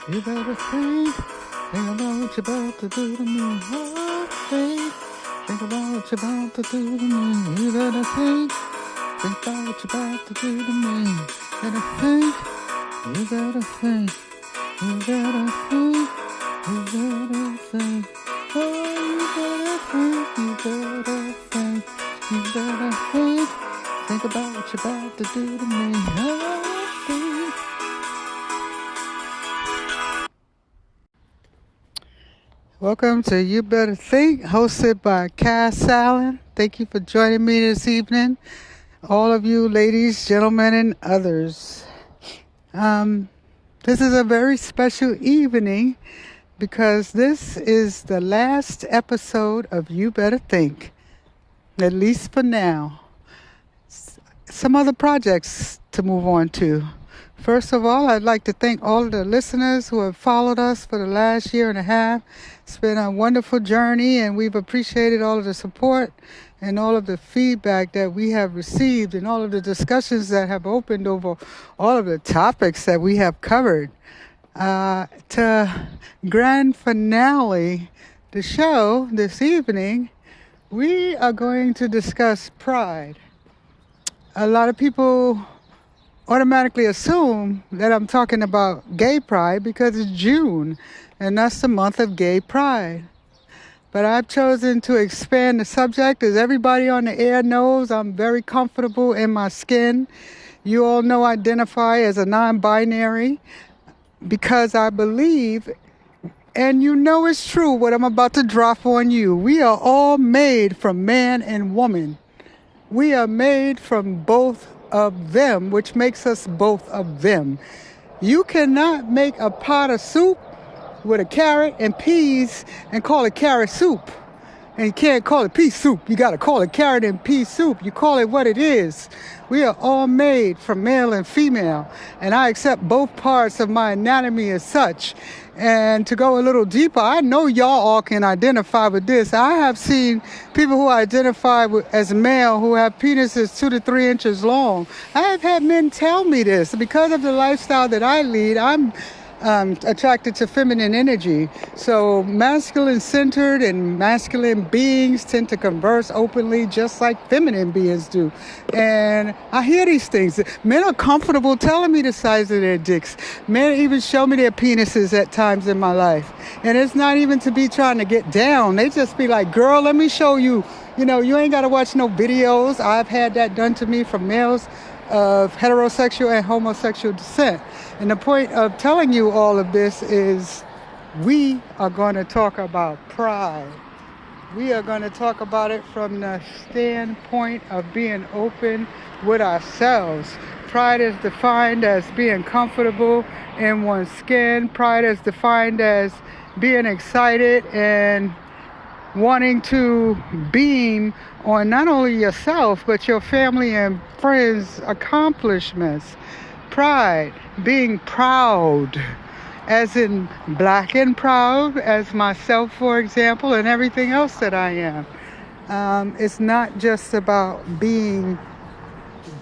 You better think about what you're about to do to me. Oh, think about what you're about to do to me. You better think about what you're about to do to me. Better think, you better think, you better think, you better think. Oh, you better think, you better think about what you're about to do to me. Oh, think. Welcome to You Better Think, hosted by Cass Allen. Thank you for joining me this evening, all of you ladies, gentlemen, and others. This is a very special evening because this is the last episode of You Better Think, at least for now. Some other projects to move on to. First of all, I'd like to thank all of the listeners who have followed us for the last year and a half. It's been a wonderful journey, and we've appreciated all of the support and all of the feedback that we have received and all of the discussions that have opened over all of the topics that we have covered. To grand finale the show this evening, we are going to discuss pride. A lot of people automatically assume that I'm talking about gay pride because it's June and that's the month of gay pride. But I've chosen to expand the subject. As everybody on the air knows, I'm very comfortable in my skin. You all know I identify as a non-binary because I believe, and you know it's true what I'm about to drop on you. We are all made from man and woman. We are made from both of them, which makes us both of them. You cannot make a pot of soup with a carrot and peas and call it carrot soup. And you can't call it pea soup. You got to call it carrot and pea soup. You call it what it is. We are all made from male and female. And I accept both parts of my anatomy as such. And to go a little deeper, I know y'all all can identify with this. I have seen people who identify as male who have penises 2 to 3 inches long. I have had men tell me this. Because of the lifestyle that I lead, I'm attracted to feminine energy. So masculine-centered and masculine beings tend to converse openly just like feminine beings do. And I hear these things. Men are comfortable telling me the size of their dicks. Men even show me their penises at times in my life. And it's not even to be trying to get down. They just be like, girl, let me show you. You know, you ain't got to watch no videos. I've had that done to me from males of heterosexual and homosexual descent. And the point of telling you all of this is we are going to talk about pride. We are going to talk about it from the standpoint of being open with ourselves. Pride is defined as being comfortable in one's skin. Pride is defined as being excited and wanting to beam on not only yourself, but your family and friends' accomplishments. Pride, being proud, as in black and proud, as myself, for example, and everything else that I am. It's not just about being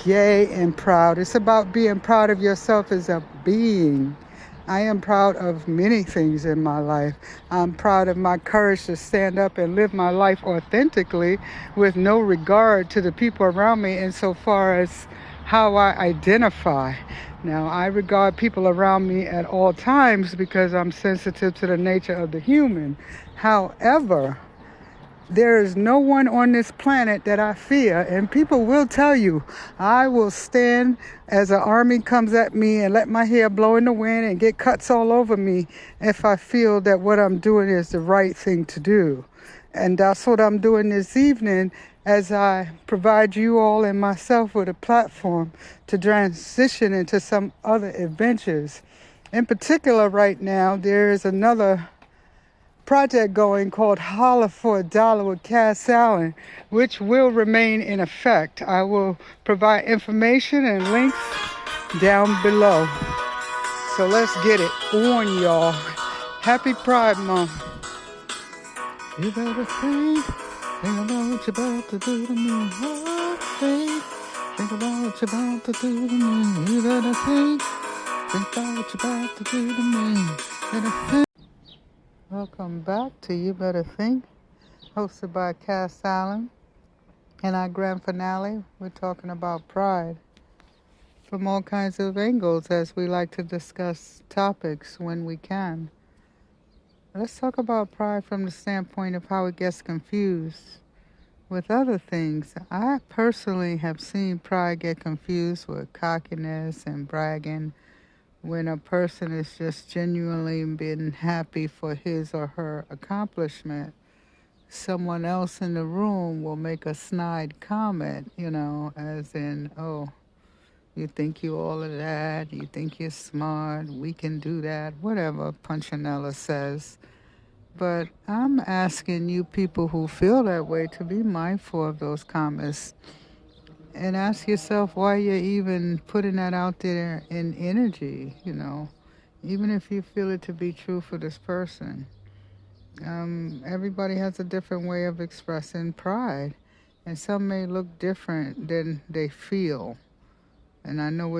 gay and proud. It's about being proud of yourself as a being. I am proud of many things in my life. I'm proud of my courage to stand up and live my life authentically with no regard to the people around me insofar as how I identify. Now, I regard people around me at all times because I'm sensitive to the nature of the human. However, there is no one on this planet that I fear, and people will tell you, I will stand as an army comes at me and let my hair blow in the wind and get cuts all over me if I feel that what I'm doing is the right thing to do. And that's what I'm doing this evening as I provide you all and myself with a platform to transition into some other adventures. In particular, right now, there is another project going called Holla for $1 with Cass Allen, which will remain in effect. I will provide information and links down below. So let's get it on, y'all. Happy Pride Month. You better think about what you're about to do to me. Oh, think about what you're about to do to me. You better think Think about what you're about to do to me. Better think. Welcome back to You Better Think, hosted by Cass Allen. In our grand finale, we're talking about pride from all kinds of angles as we like to discuss topics when we can. Let's talk about pride from the standpoint of how it gets confused with other things. I personally have seen pride get confused with cockiness and bragging when a person is just genuinely being happy for his or her accomplishment. Someone else in the room will make a snide comment, as in, oh, you think you all of that, you think you're smart, we can do that, whatever Punchinella says. But I'm asking you people who feel that way to be mindful of those comments and ask yourself why you're even putting that out there in energy. Even if you feel it to be true for this person. Everybody has a different way of expressing pride, and some may look different than they feel. And I know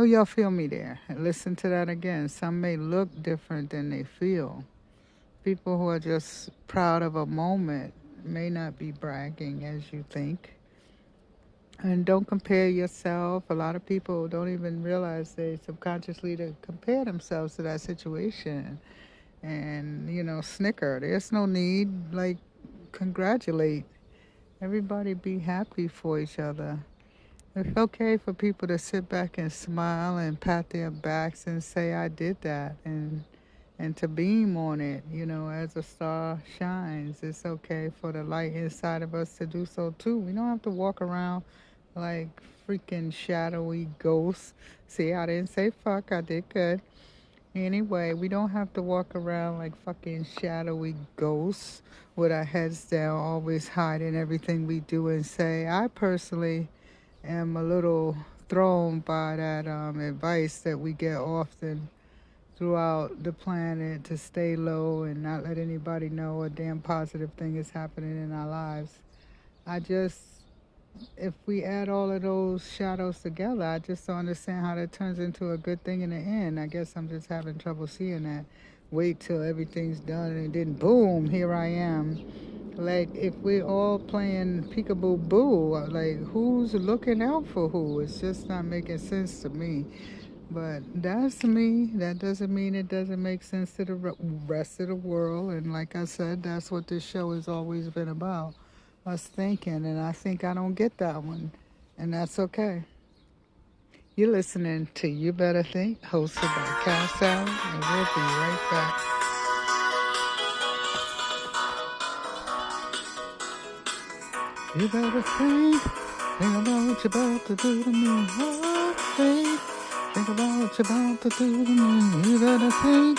y'all feel me there. And listen to that again. Some may look different than they feel. People who are just proud of a moment may not be bragging as you think. And don't compare yourself. A lot of people don't even realize they subconsciously to compare themselves to that situation and, snicker. There's no need. Like, congratulate. Everybody be happy for each other. It's okay for people to sit back and smile and pat their backs and say, I did that. And to beam on it, as a star shines. It's okay for the light inside of us to do so too. We don't have to walk around like freaking shadowy ghosts. See, I didn't say fuck, I did good. Anyway, we don't have to walk around like fucking shadowy ghosts with our heads down, always hiding everything we do and say. I personally am a little thrown by that advice that we get often throughout the planet to stay low and not let anybody know a damn positive thing is happening in our lives. I just, if we add all of those shadows together, I just don't understand how that turns into a good thing in the end. I guess I'm just having trouble seeing that. Wait till everything's done and then boom, here I am. Like, if we're all playing peekaboo boo, like, who's looking out for who? It's just not making sense to me. But that's me. That doesn't mean it doesn't make sense to the rest of the world. And like I said, that's what this show has always been about, us thinking. And I think I don't get that one. And that's okay. You're listening to You Better Think, hosted by Cass Allen, and we'll be right back. You better think about what you're about to do to me. Oh, think about what you're about to do to me. You better think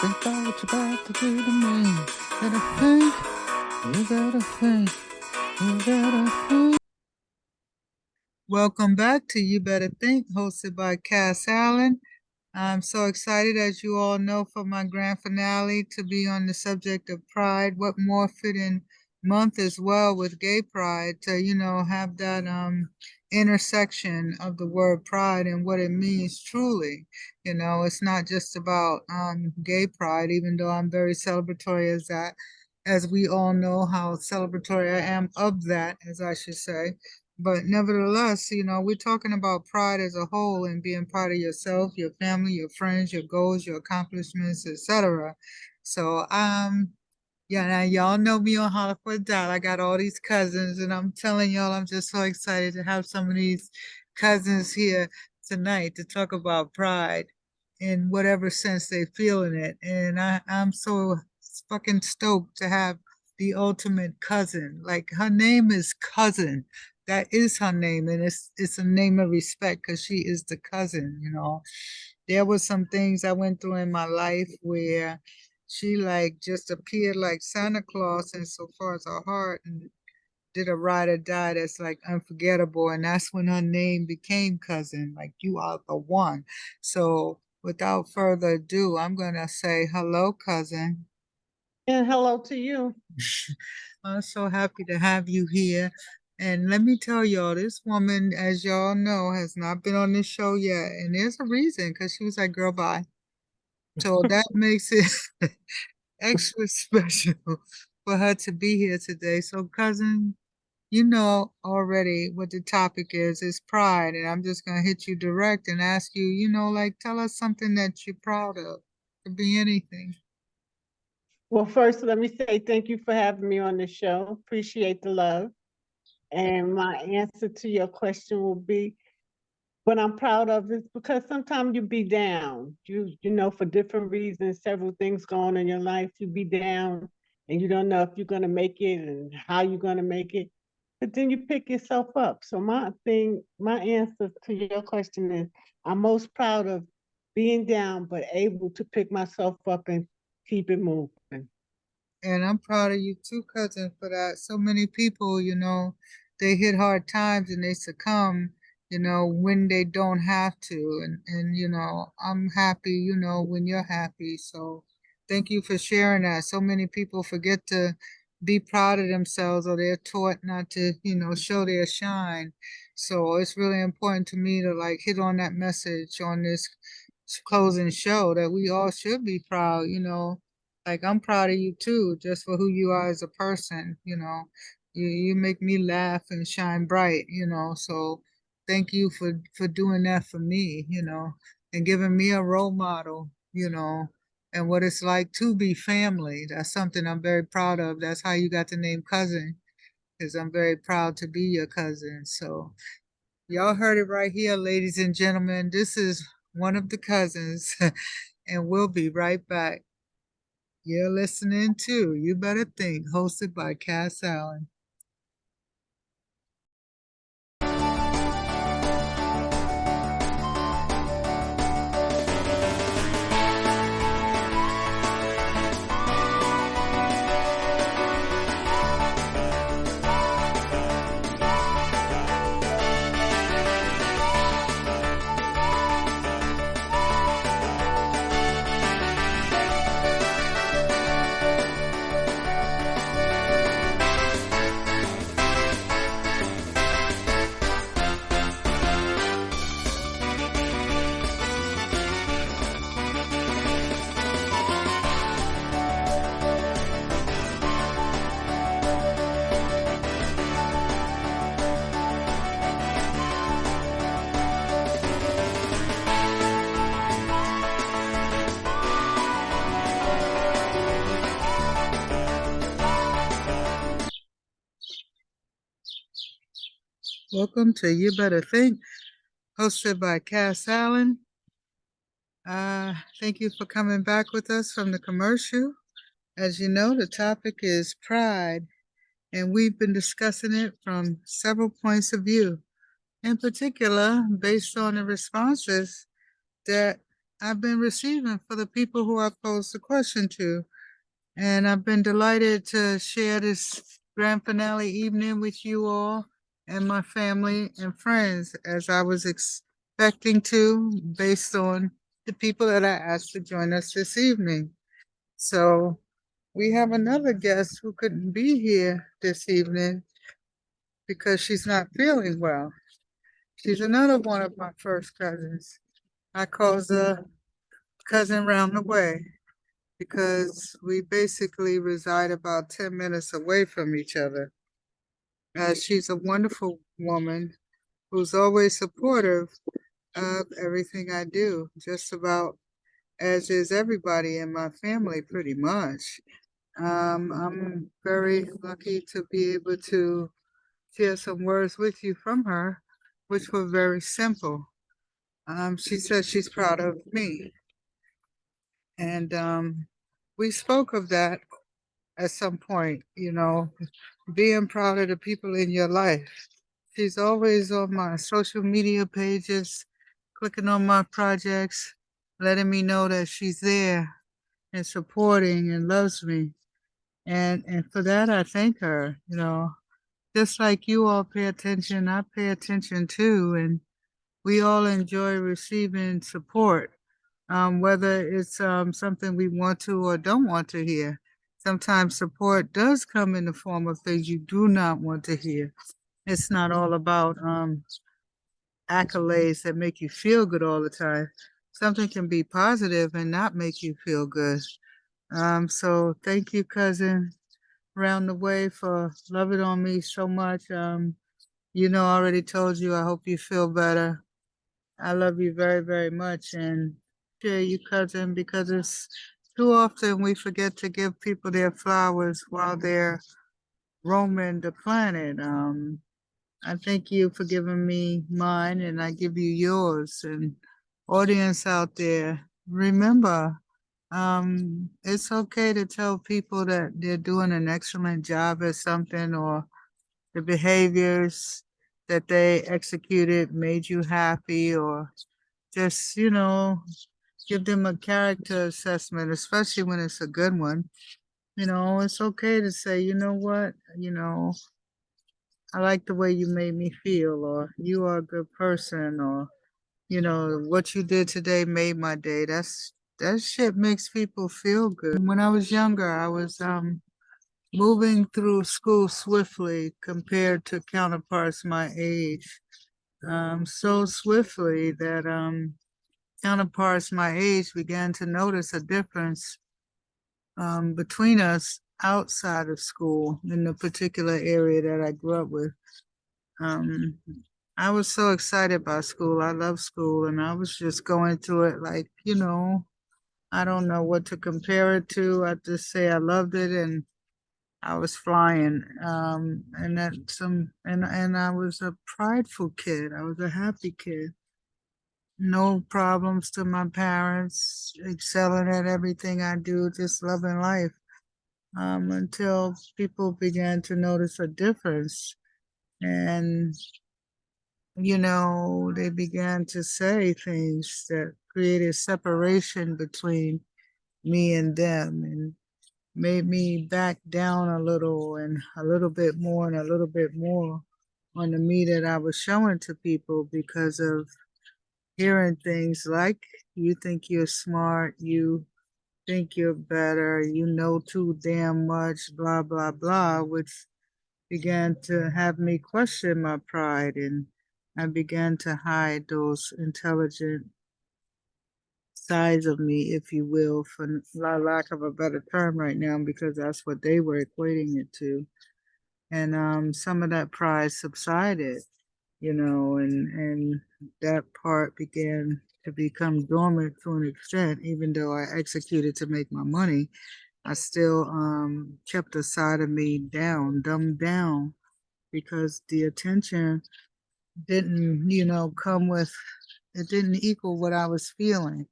about what you're about to do to me. Better think, you better think, you better think. Welcome back to You Better Think, hosted by Cass Allen. I'm so excited, as you all know, for my grand finale to be on the subject of pride. What more fitting month as well with gay pride to, have that intersection of the word pride and what it means truly. It's not just about gay pride, even though I'm very celebratory as that, as we all know how celebratory I am of that, as I should say. But nevertheless, we're talking about pride as a whole and being proud of yourself, your family, your friends, your goals, your accomplishments, etc. So, yeah, now y'all know me on Holla for Dolla. I got all these cousins, and I'm telling y'all, I'm just so excited to have some of these cousins here tonight to talk about pride in whatever sense they feel in it. And I'm so fucking stoked to have the ultimate cousin. Like, her name is Cousin. That is her name, and it's a name of respect because she is the cousin. There was some things I went through in my life where she like just appeared like Santa Claus and so far as her heart and did a ride or die that's like unforgettable. And that's when her name became Cousin, like you are the one. So without further ado, I'm gonna say hello, Cousin. And hello to you. I'm so happy to have you here. And let me tell y'all, this woman, as y'all know, has not been on this show yet. And there's a reason, because she was like, girl, bye. So that makes it extra special for her to be here today. So, cousin, you know already what the topic is pride. And I'm just going to hit you direct and ask you, like, tell us something that you're proud of. Could be anything. Well, first, let me say thank you for having me on the show. Appreciate the love. And my answer to your question will be what I'm proud of is because sometimes you be down. You know, for different reasons, several things go on in your life, you be down and you don't know if you're gonna make it and how you're gonna make it. But then you pick yourself up. So my answer to your question is I'm most proud of being down but able to pick myself up and keep it moving. And I'm proud of you too, cousin, for that. So many people, they hit hard times and they succumb, when they don't have to. And I'm happy, when you're happy. So thank you for sharing that. So many people forget to be proud of themselves or they're taught not to, show their shine. So it's really important to me to like hit on that message on this closing show that we all should be proud, like I'm proud of you too, just for who you are as a person. You make me laugh and shine bright. So thank you for doing that for me, and giving me a role model, and what it's like to be family. That's something I'm very proud of. That's how you got the name cousin, because I'm very proud to be your cousin. So y'all heard it right here, ladies and gentlemen. This is one of the cousins, and we'll be right back. You're listening to You Better Think, hosted by Cass Allen. Welcome to You Better Think, hosted by Cass Allen. Thank you for coming back with us from the commercial. As you know, the topic is pride, and we've been discussing it from several points of view, in particular, based on the responses that I've been receiving for the people who I posed the question to. And I've been delighted to share this grand finale evening with you all and my family and friends, as I was expecting to, based on the people that I asked to join us this evening. So we have another guest who couldn't be here this evening because she's not feeling well. She's another one of my first cousins. I call her cousin round the way because we basically reside about 10 minutes away from each other. She's a wonderful woman who's always supportive of everything I do, just about as is everybody in my family, pretty much. I'm very lucky to be able to share some words with you from her, which were very simple. She says she's proud of me. And we spoke of that at some point, being proud of the people in your life. She's always on my social media pages, clicking on my projects, letting me know that she's there and supporting and loves me. And for that I thank her. Just like you all pay attention, I pay attention too, and we all enjoy receiving support, whether it's something we want to or don't want to hear. Sometimes support does come in the form of things you do not want to hear. It's not all about accolades that make you feel good all the time. Something can be positive and not make you feel good. So thank you, cousin, round the way for loving on me so much. I already told you, I hope you feel better. I love you very, very much and share you, cousin, because it's too often we forget to give people their flowers while they're roaming the planet. I thank you for giving me mine and I give you yours. And audience out there, remember, it's okay to tell people that they're doing an excellent job at something or the behaviors that they executed made you happy or just, give them a character assessment, especially when it's a good one. It's okay to say, you know what, I like the way you made me feel, or you are a good person, or, what you did today made my day. That shit makes people feel good. When I was younger, I was moving through school swiftly compared to counterparts my age. So swiftly that counterparts my age began to notice a difference between us outside of school in the particular area that I grew up with. Um, I was so excited about school. I love school, and I was just going through it like, I don't know what to compare it to. I just say I loved it, and I was flying. And I was a prideful kid. I was a happy kid. No problems to my parents, excelling at everything I do, just loving life. Until people began to notice a difference. And, they began to say things that created separation between me and them and made me back down a little and a little bit more and a little bit more on the me that I was showing to people because of hearing things like, you think you're smart, you think you're better, you know too damn much, blah, blah, blah, which began to have me question my pride, and I began to hide those intelligent sides of me, if you will, for lack of a better term right now, because that's what they were equating it to. And some of that pride subsided, and that part began to become dormant to an extent, even though I executed to make my money. I still kept a side of me down, dumbed down, because the attention didn't, come with, it didn't equal what I was feeling.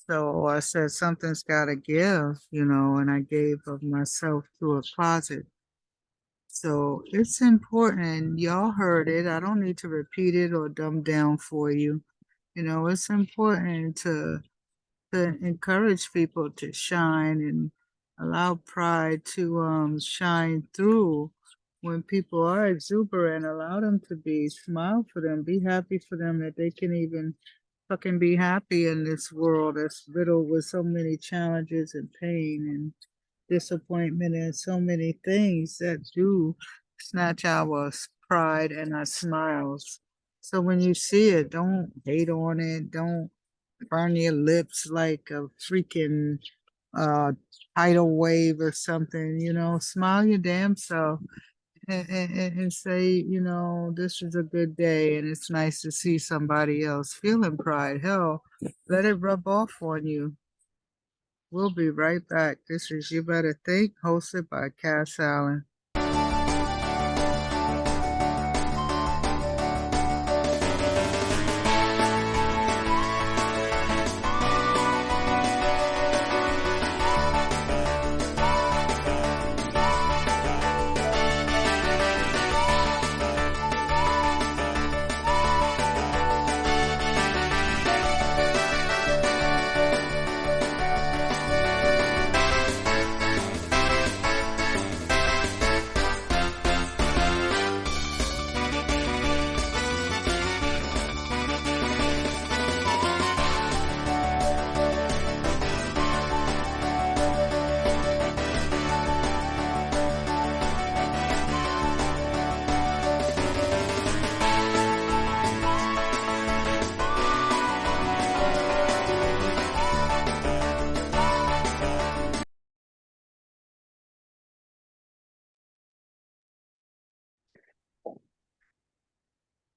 So I said, something's got to give, and I gave of myself to a closet. So it's important. Y'all heard it. I don't need to repeat it or dumb down for you. It's important to encourage people to shine and allow pride to shine through when people are exuberant. Allow them to be. Smile for them. Be happy for them that they can even fucking be happy in this world that's riddled with so many challenges and pain and disappointment and so many things that do snatch our pride and our smiles. So when you see it, don't hate on it. Don't burn your lips like a freaking uh tidal wave or something, smile your damn self and say, this is a good day and it's nice to see somebody else feeling pride. Hell, let it rub off on you. We'll be right back. This is You Betta THiNK, hosted by Cass Allen.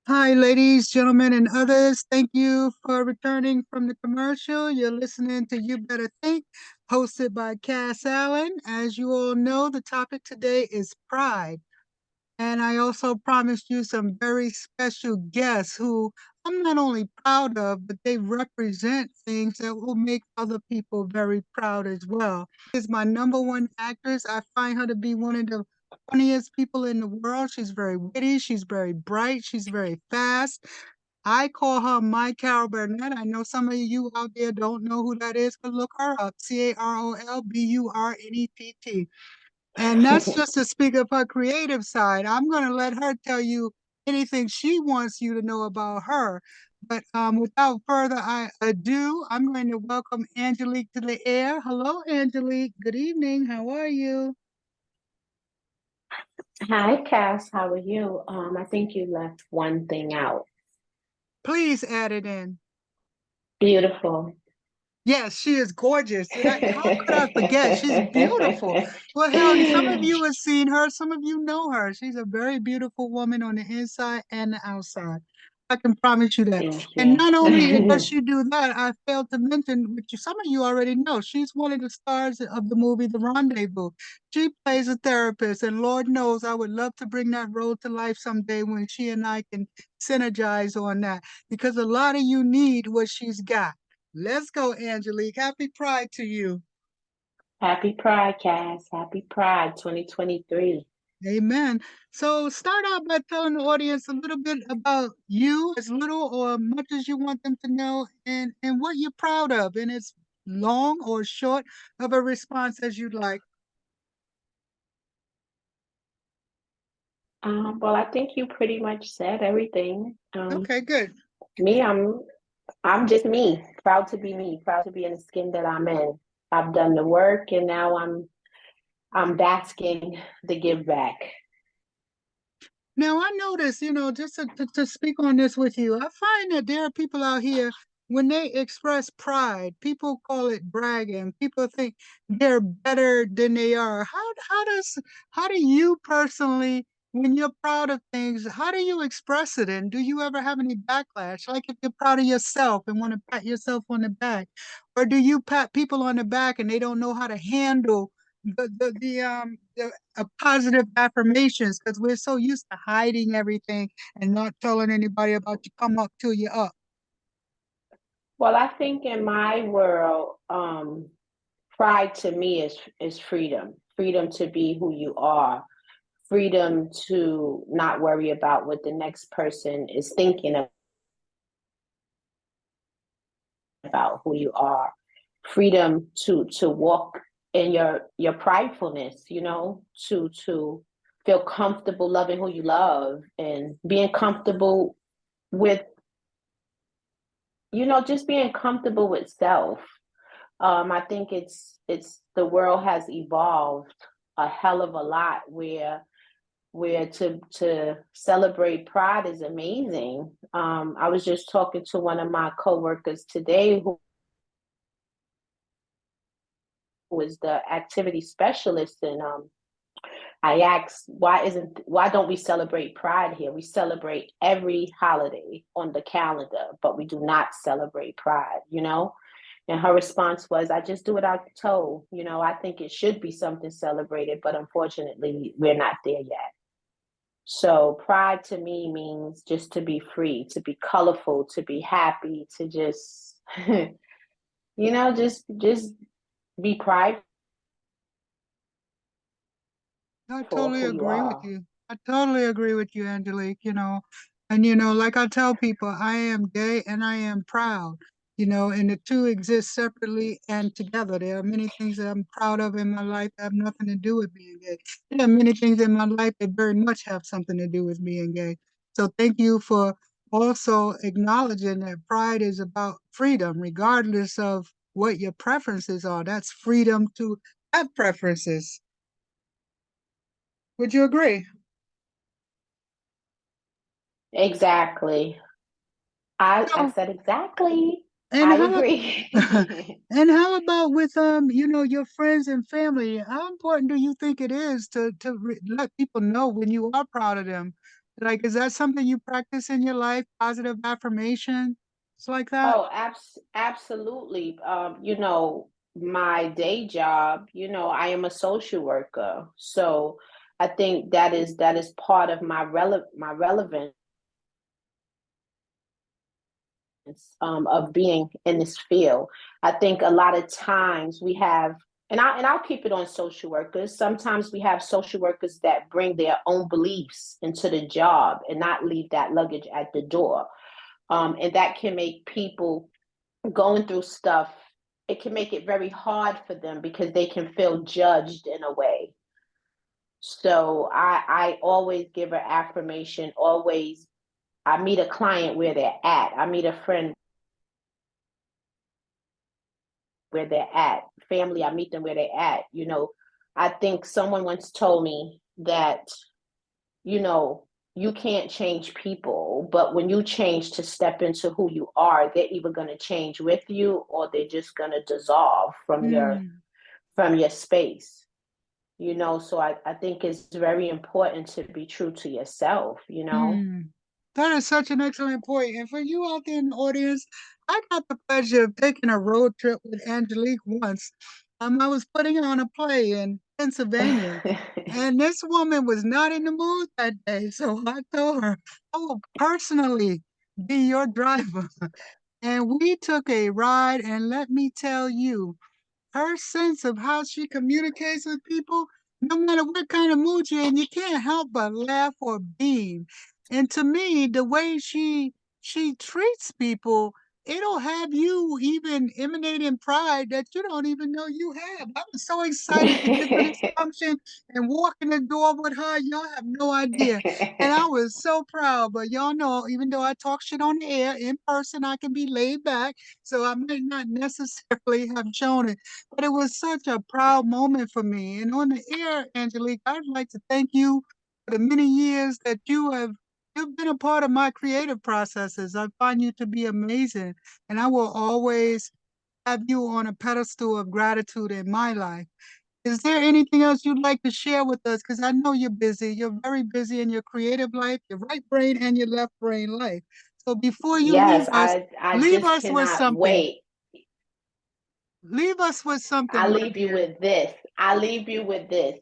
Hi, ladies, gentlemen, and others. Thank you for returning from the commercial. You're listening to You Better Think, hosted by Cass Allen. As you all know, the topic today is pride. And I also promised you some very special guests who I'm not only proud of, but they represent things that will make other people very proud as well. Is my number one actress. I find her to be one of the funniest people in the world. She's very witty, she's very bright, she's very fast. I call her my Carol Burnett. I know some of you out there don't know who that is, but look her up. Carolburnett. And that's just to speak of her creative side. I'm going to let her tell you anything she wants you to know about her. But without further ado, I'm going to welcome Angelique to the air. Hello, Angelique. Good evening. How are you? Hi, Cass. How are you? I think you left one thing out. Please add it in. Beautiful. Yes, she is gorgeous. How could I forget? She's beautiful. Well, hell, some of you have seen her, some of you know her. She's a very beautiful woman on the inside and the outside. I can promise you that. Thank And you. not only does she do that, I failed to mention, which some of you already know, she's one of the stars of the movie The Rendezvous. She plays a therapist, and Lord knows I would love to bring that role to life someday when she and I can synergize on that, because a lot of you need what she's got. Let's go, Angelique. Happy Pride to you. Happy Pride, Cass. Happy Pride 2023. Amen. So start out by telling the audience a little bit about you, as little or much as you want them to know, and what you're proud of. And it's long or short of a response as you'd like. Well, I think you pretty much said everything. Okay, good. Me, I'm just me. Proud to be me. Proud to be in the skin that I'm in. I've done the work, and now I'm basking the give back. Now, I notice, just to speak on this with you, I find that there are people out here, when they express pride, people call it bragging. People think they're better than they are. How do you personally, when you're proud of things, how do you express it? And do you ever have any backlash? Like if you're proud of yourself and want to pat yourself on the back, or do you pat people on the back and they don't know how to handle the positive affirmations, because we're so used to hiding everything and not telling anybody about you come up till you're up. Well, I think in my world, pride to me is freedom. Freedom to be who you are. Freedom to not worry about what the next person is thinking about who you are. Freedom to walk in your pridefulness, to feel comfortable loving who you love and being comfortable with, just being comfortable with self. I think it's the world has evolved a hell of a lot where to celebrate pride is amazing. I was just talking to one of my coworkers today who was the activity specialist, and I asked, why don't we celebrate pride here? We celebrate every holiday on the calendar, but we do not celebrate pride, And her response was, I just do what I'm told. I think it should be something celebrated, but unfortunately, we're not there yet. So pride to me means just to be free, to be colorful, to be happy, to just, just be prideful I of totally who you agree with are. you. I totally agree with you, Angelique. And like I tell people, I am gay and I am proud, and the two exist separately and together. There are many things that I'm proud of in my life that have nothing to do with being gay. There are many things in my life that very much have something to do with being gay. So thank you for also acknowledging that pride is about freedom, regardless of what your preferences are. That's freedom to have preferences. Would you agree? Exactly. I So, said exactly. and I how agree. and how about with your friends and family? How important do you think it is to let people know when you are proud of them? Like, is that something you practice in your life? Positive affirmation? It's like that? Oh, absolutely. My day job, I am a social worker. So I think that is part of my relevance of being in this field. I think a lot of times we have, and I'll keep it on social workers. Sometimes we have social workers that bring their own beliefs into the job and not leave that luggage at the door. And that can make people going through stuff, it can make it very hard for them because they can feel judged in a way. So I always give an affirmation, always. I meet a client where they're at. I meet a friend where they're at. Family, I meet them where they're at. I think someone once told me that, you know, you can't change people, but when you change to step into who you are, they're either going to change with you or they're just going to dissolve Mm, from your space. So I think it's very important to be true to yourself. mm. That is such an excellent point. And for you out there in the audience, I got the pleasure of taking a road trip with Angelique once. I was putting on a play in Pennsylvania, and this woman was not in the mood that day. So I told her, I will personally be your driver. And we took a ride, and let me tell you, her sense of how she communicates with people, no matter what kind of mood you're in, you can't help but laugh or beam. And to me, the way she treats people, it'll have you even emanating pride that you don't even know you have. I was so excited to get to this function and walk in the door with her. Y'all have no idea. And I was so proud. But y'all know, even though I talk shit on the air, in person, I can be laid back. So I might not necessarily have shown it, but it was such a proud moment for me. And on the air, Angelique, I'd like to thank you for the many years that you've been a part of my creative processes. I find you to be amazing, and I will always have you on a pedestal of gratitude in my life. Is there anything else you'd like to share with us? Because I know you're busy. You're very busy in your creative life, your right brain and your left brain life. So before you Yes, I leave just us with cannot something. wait. Leave us with something, I my leave you dear. with this. I leave you with this.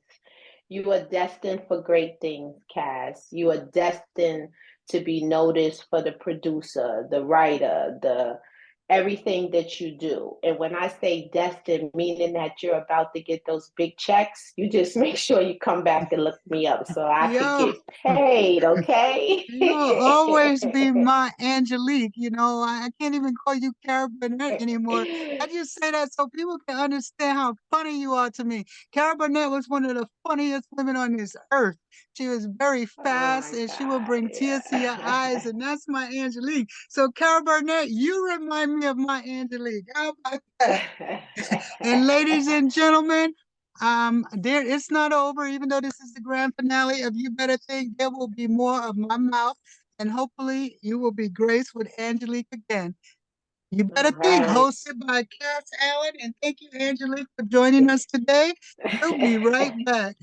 You are destined for great things, Cass. You are destined to be noticed for the producer, the writer, the everything that you do. And when I say destined, meaning that you're about to get those big checks, you just make sure you come back and look me up so I could Yo, get paid, okay? you'll always be my Angelique. I can't even call you Cara Burnett anymore. I just say that so people can understand how funny you are to me. Cara Burnett was one of the funniest women on this earth. She was very Oh fast my and she would God, bring tears to your eyes, yeah. and that's my Angelique. So, Cara Burnett, you remind me of my Angelique. How about that? And ladies and gentlemen, there it's not over. Even though this is the grand finale of You Better Think, there will be more of my mouth, and hopefully you will be graced with Angelique again. You All Better Think, right. hosted by Cass Allen, and thank you, Angelique, for joining us today. We'll be right back.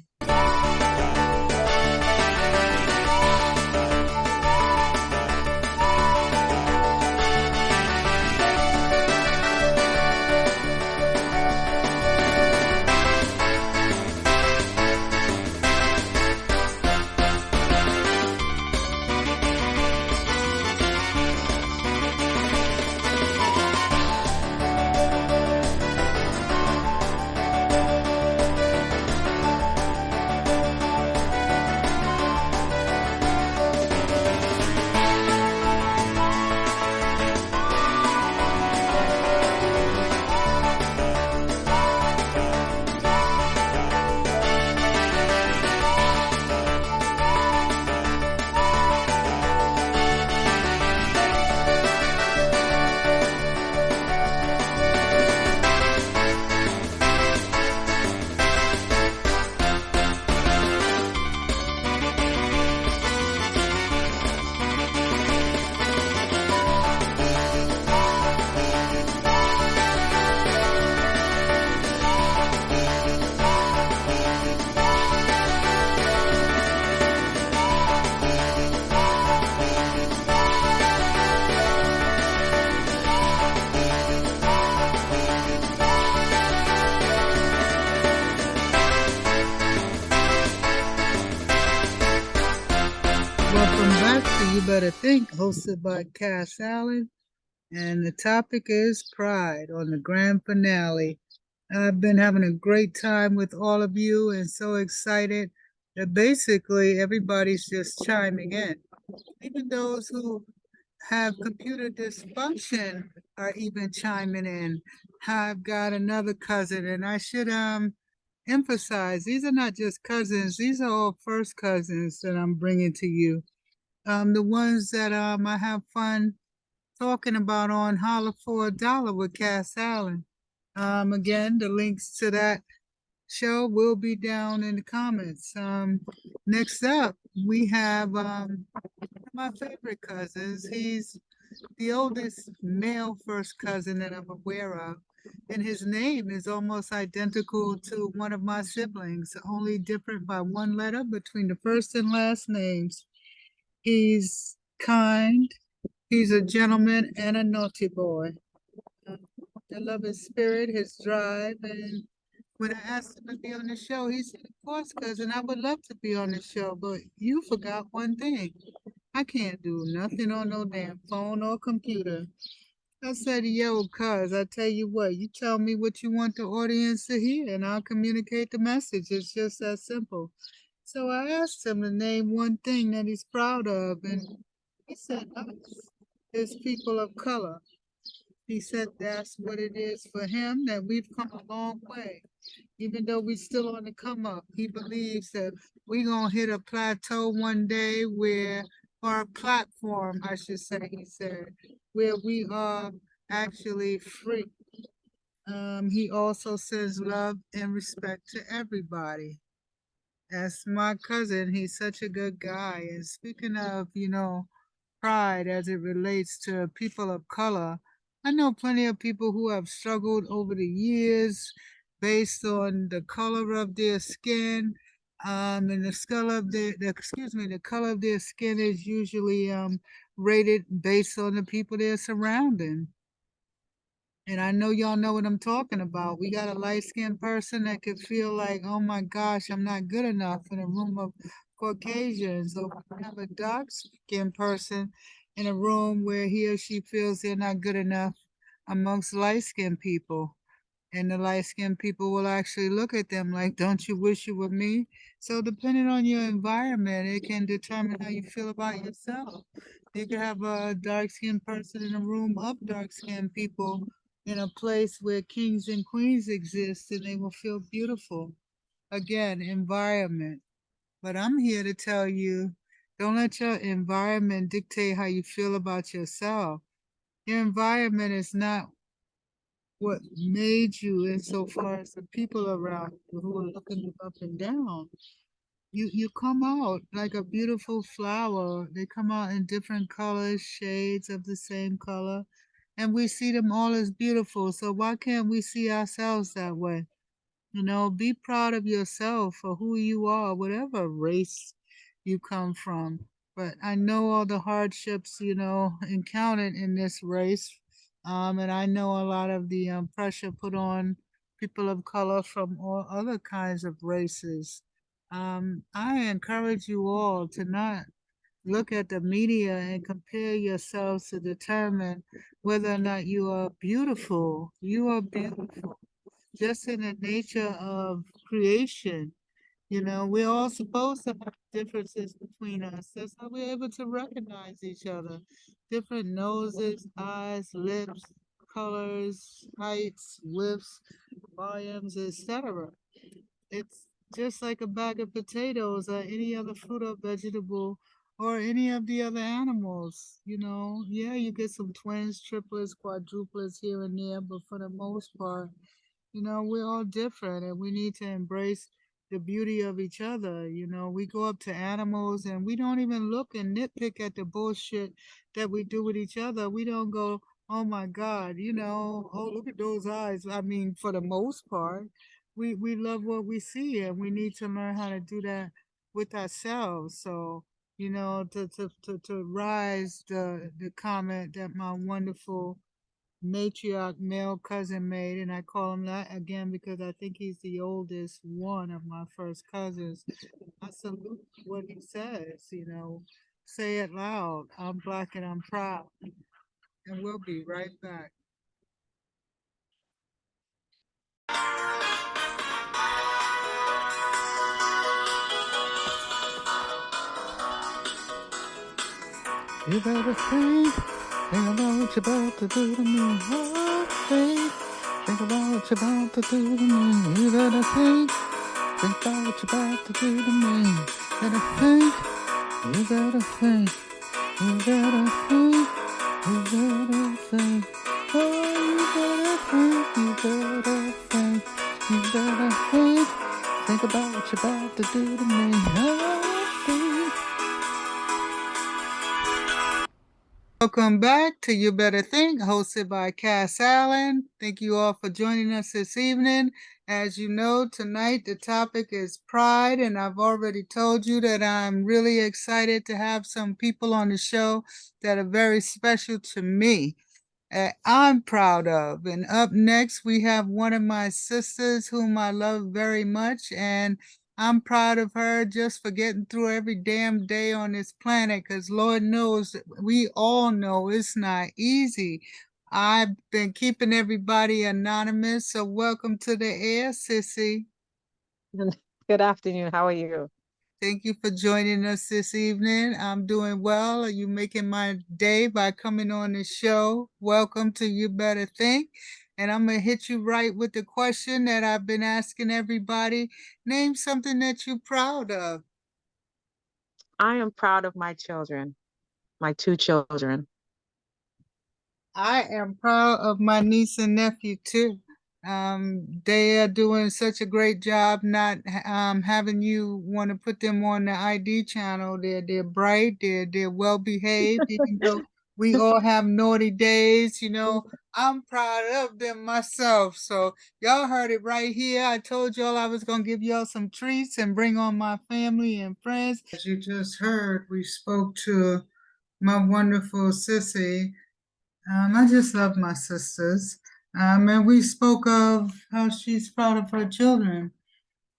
Welcome back to You Better Think, hosted by Cass Allen. And the topic is pride on the grand finale. I've been having a great time with all of you and so excited that basically everybody's just chiming in. Even those who have computer dysfunction are even chiming in. I've got another cousin, and I should emphasize these are not just cousins, these are all first cousins that I'm bringing to you. The ones that I have fun talking about on Holla for $1 with Cass Allen. Again, the links to that show will be down in the comments. Next up, we have my favorite cousins. He's the oldest male first cousin that I'm aware of, and his name is almost identical to one of my siblings, only different by one letter between the first and last names. He's kind, he's a gentleman and a naughty boy. I love his spirit, his drive, and when I asked him to be on the show, he said, "Of course, cousin, I would love to be on the show, but you forgot one thing. I can't do nothing on no damn phone or computer." I said, "Yo, cuz, I tell you what, you tell me what you want the audience to hear, and I'll communicate the message. It's just that simple." So I asked him to name one thing that he's proud of, and he said us, his people of color. He said that's what it is for him, that we've come a long way. Even though we're still on the come up, he believes that we're going to hit a plateau one day where, or a platform, I should say, he said, where we are actually free. He also says love and respect to everybody. As my cousin, he's such a good guy. And speaking of, pride as it relates to people of color, I know plenty of people who have struggled over the years based on the color of their skin. And the color of their skin is usually rated based on the people they're surrounding. And I know y'all know what I'm talking about. We got a light-skinned person that could feel like, oh my gosh, I'm not good enough in a room of Caucasians. Or we have a dark-skinned person in a room where he or she feels they're not good enough amongst light-skinned people. And the light-skinned people will actually look at them like, don't you wish you were me? So depending on your environment, it can determine how you feel about yourself. You could have a dark-skinned person in a room of dark-skinned people in a place where kings and queens exist and they will feel beautiful. Again, environment. But I'm here to tell you, don't let your environment dictate how you feel about yourself. Your environment is not what made you insofar as the people around you who are looking you up and down. You come out like a beautiful flower. They come out in different colors, shades of the same color, and we see them all as beautiful. So why can't we see ourselves that way? Be proud of yourself for who you are, whatever race you come from. But I know all the hardships, encountered in this race. And I know a lot of the pressure put on people of color from all other kinds of races. I encourage you all to not look at the media and compare yourselves to determine whether or not you are beautiful. You are beautiful just in the nature of creation. We're all supposed to have differences between us. That's how we're able to recognize each other. Different noses, eyes, lips, colors, heights, widths, volumes, etc. It's just like a bag of potatoes or any other fruit or vegetable or any of the other animals. Yeah, you get some twins, triplets, quadruplets here and there, but for the most part, we're all different and we need to embrace the beauty of each other. We go up to animals and we don't even look and nitpick at the bullshit that we do with each other. We don't go, oh my God, oh, look at those eyes. I mean, for the most part, we love what we see and we need to learn how to do that with ourselves. So, to rise the comment that my wonderful matriarch male cousin made, and I call him that again because I think he's the oldest one of my first cousins. I salute what he says. say it loud. I'm Black and I'm proud. And we'll be right back. You better think about what you're about to do to me. Oh, think about what you're about to do to me. You better think about what you're about to do to me. Better think, you better think, you better think, you better think. Oh, you better think, you better think, think about what you're about to do to me. Oh, think. Welcome back to You Better Think, hosted by Cass Allen. Thank you all for joining us this evening. As you know, tonight the topic is pride, and I've already told you that I'm really excited to have some people on the show that are very special to me. I'm proud of. And up next, we have one of my sisters whom I love very much. And I'm proud of her just for getting through every damn day on this planet because Lord knows, we all know it's not easy. I've been keeping everybody anonymous. So welcome to the air, Sissy. Good afternoon. How are you? Thank you for joining us this evening. I'm doing well. Are you making my day by coming on the show? Welcome to You Better Think. And I'm going to hit you right with the question that I've been asking everybody. Name something that you're proud of. I am proud of my children, my two children. I am proud of my niece and nephew too. They are doing such a great job not having you want to put them on the ID channel. They're bright, they're well behaved, even though we all have naughty days, you know. I'm proud of them myself. So y'all heard it right here. I told y'all I was gonna give y'all some treats and bring on my family and friends. As you just heard, we spoke to my wonderful sissy. I just love my sisters. And we spoke of how she's proud of her children.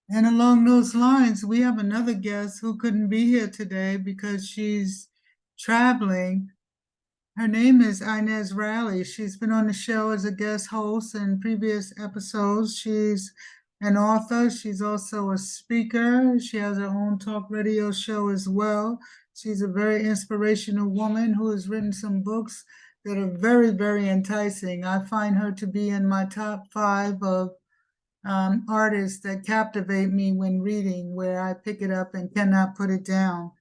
And along those lines, we have another guest who couldn't be here today because she's traveling. Her name is Inez Raleigh. She's been on the show as a guest host in previous episodes. She's an author. She's also a speaker. She has her own talk radio show as well. She's a very inspirational woman who has written some books that are very, very enticing. I find her to be in my top 5 of artists that captivate me when reading, where I pick it up and cannot put it down.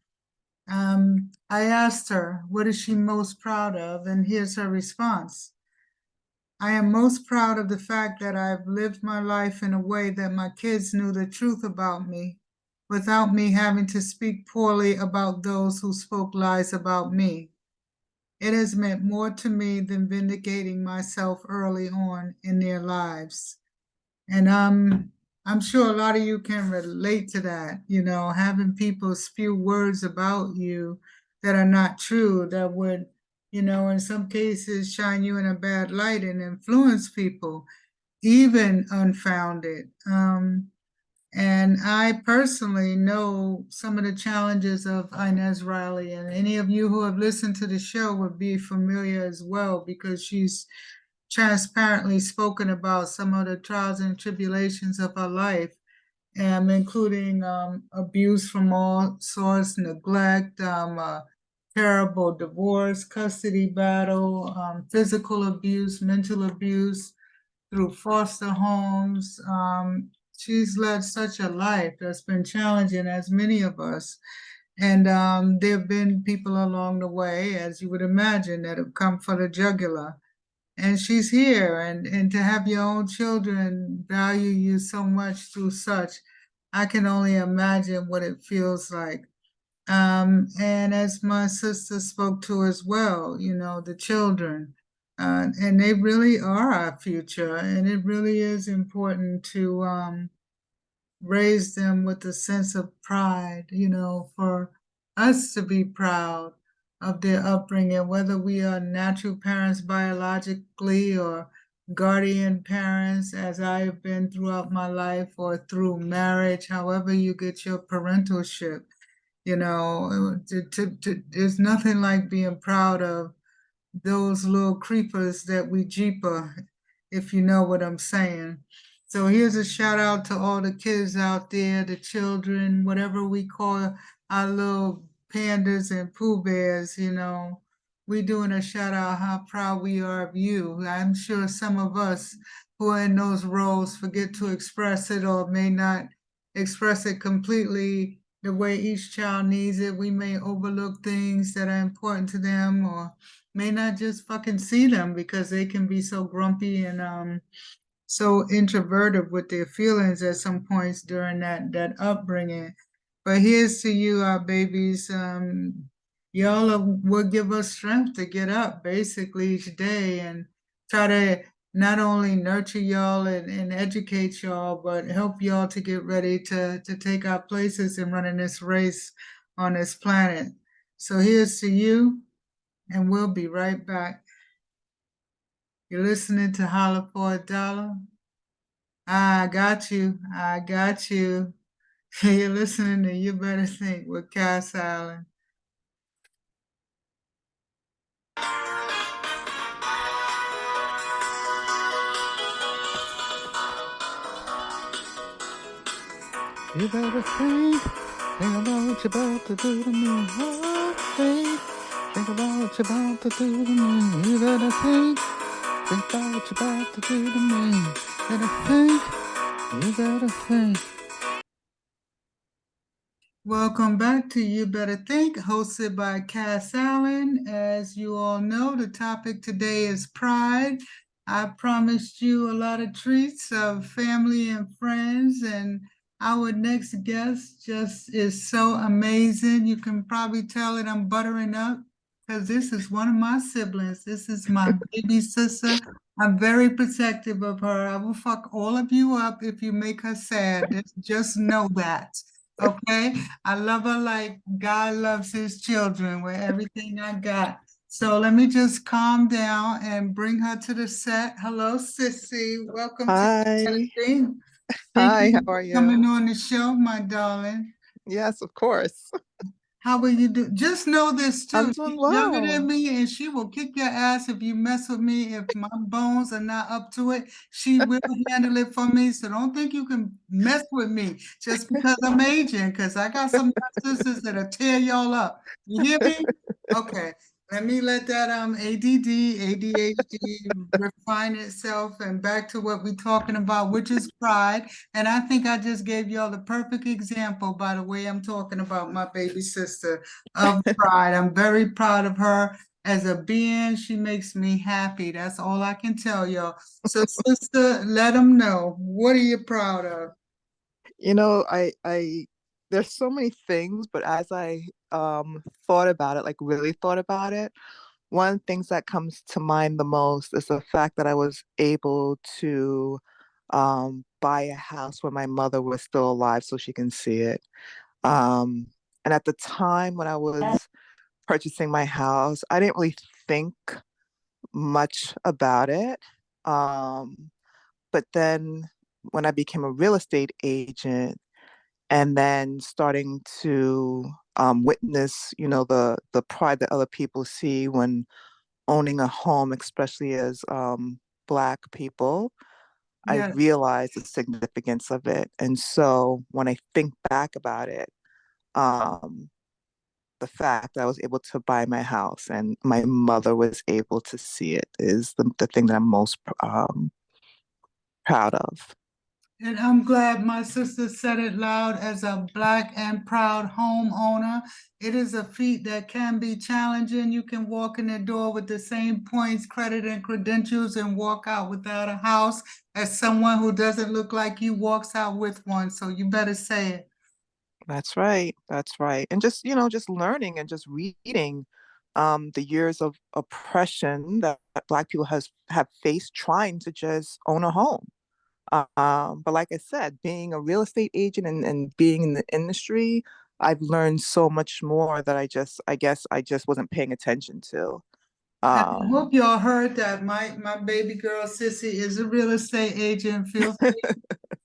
I asked her, what is she most proud of? And here's her response. I am most proud of the fact that I've lived my life in a way that my kids knew the truth about me without me having to speak poorly about those who spoke lies about me. It has meant more to me than vindicating myself early on in their lives. And I'm sure a lot of you can relate to that, you know, having people spew words about you that are not true, that would, you know, in some cases shine you in a bad light and influence people, even unfounded. And I personally know some of the challenges of Inez Riley, and any of you who have listened to the show would be familiar as well because she's transparently spoken about some of the trials and tribulations of her life, including abuse from all sorts, neglect, terrible divorce, custody battle, physical abuse, mental abuse through foster homes. She's led such a life that's been challenging, as many of us. And there have been people along the way, as you would imagine, that have come for the jugular. And she's here, and to have your own children value you so much through such, I can only imagine what it feels like. And as my sister spoke to as well, you know, the children, and they really are our future, and it really is important to raise them with a sense of pride, you know, for us to be proud of their upbringing, whether we are natural parents biologically or guardian parents, as I have been throughout my life, or through marriage, however you get your parentalship. You know, there's nothing like being proud of those little creepers that we jeeper, if you know what I'm saying. So here's a shout out to all the kids out there, the children, whatever we call our little pandas and Pooh Bears, you know. We doing a shout out how proud we are of you. I'm sure some of us who are in those roles forget to express it or may not express it completely the way each child needs it. We may overlook things that are important to them or may not just fucking see them because they can be so grumpy and so introverted with their feelings at some points during that upbringing. But here's to you, our babies. Y'all will give us strength to get up basically each day and try to not only nurture y'all and educate y'all, but help y'all to get ready to take our places in running this race on this planet. So here's to you, and we'll be right back. You're listening to Holla for a Dollar. I got you. I got you. You're listening to You Better Think with Cass Allen. You better think about what you're about to do to me. Oh, think about what you're about to do to me. You better think about what you're about to do to me. You better think. Welcome back to You Better Think, hosted by Cass Allen. As you all know, the topic today is pride. I promised you a lot of treats of family and friends, and our next guest just is so amazing. You can probably tell that I'm buttering up because this is one of my siblings. This is my baby sister. I'm very protective of her. I will fuck all of you up if you make her sad. Just know that. Okay, I love her like God loves his children with everything I got. So let me just calm down and bring her to the set. Hello, Sissy. Welcome to Hi. the Thank Hi, you how are for coming you? on the show, my darling. Yes, of course. How will you do? Just know this I'm too. doing She's younger than well. me and she will kick your ass if you mess with me. If my bones are not up to it, she will handle it for me. So don't think you can mess with me just because I'm aging, because I got some sisters that'll tear y'all up. You hear me? Okay. Let me let that ADD, ADHD refine itself and back to what we're talking about, which is pride. And I think I just gave y'all the perfect example by the way I'm talking about my baby sister of pride. I'm very proud of her as a being. She makes me happy. That's all I can tell y'all. So, sister, let them know. What are you proud of? You know, there's so many things, but as I thought about it, like really thought about it, one of the things that comes to mind the most is the fact that I was able to buy a house when my mother was still alive so she can see it. Um, and at the time when I was purchasing my house, I didn't really think much about it. Um, but then when I became a real estate agent and then starting to witness, the pride that other people see when owning a home, especially as Black people, I Yes. realized the significance of it. And so when I think back about it, um, the fact that I was able to buy my house and my mother was able to see it is the thing that I'm most proud of. And I'm glad my sister said it loud as a Black and proud homeowner. It is a feat that can be challenging. You can walk in the door with the same points, credit, and credentials and walk out without a house as someone who doesn't look like you walks out with one. So you better say it. That's right. That's right. And just, just learning and just reading the years of oppression that Black people have faced trying to just own a home. But like I said, being a real estate agent and being in the industry, I've learned so much more that I guess I just wasn't paying attention to. I Um, hope y'all heard that my baby girl Sissy is a real estate agent. Feel free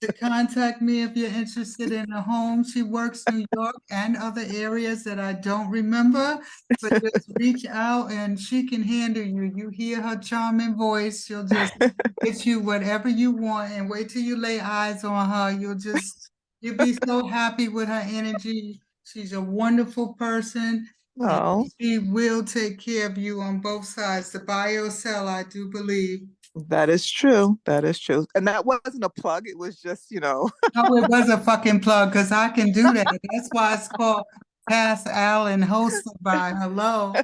to contact me if you're interested in a home. She works New York and other areas that I don't remember, but just reach out and she can handle you. You hear her charming voice, she'll just get you whatever you want, and wait till you lay eyes on her. You'll be so happy with her energy. She's a wonderful person. And oh, she will take care of you on both sides, to buy or sell, I do believe. that is true. That is true. And that wasn't a plug. It was just, Oh, it was a fucking plug, because I can do that. That's why it's called Cass Allen, hosted by Hello.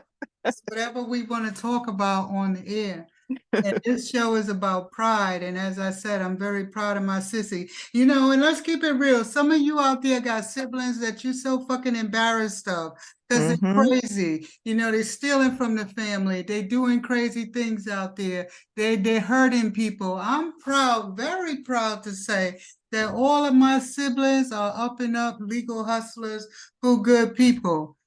It's whatever we want to talk about on the air. And this show is about pride. And as I said, I'm very proud of my sissy. And let's keep it real. Some of you out there got siblings that you're so fucking embarrassed of because they're Mm-hmm. crazy. They're stealing from the family. They're doing crazy things out there. They're hurting people. I'm proud, very proud to say that all of my siblings are up and up legal hustlers who good people.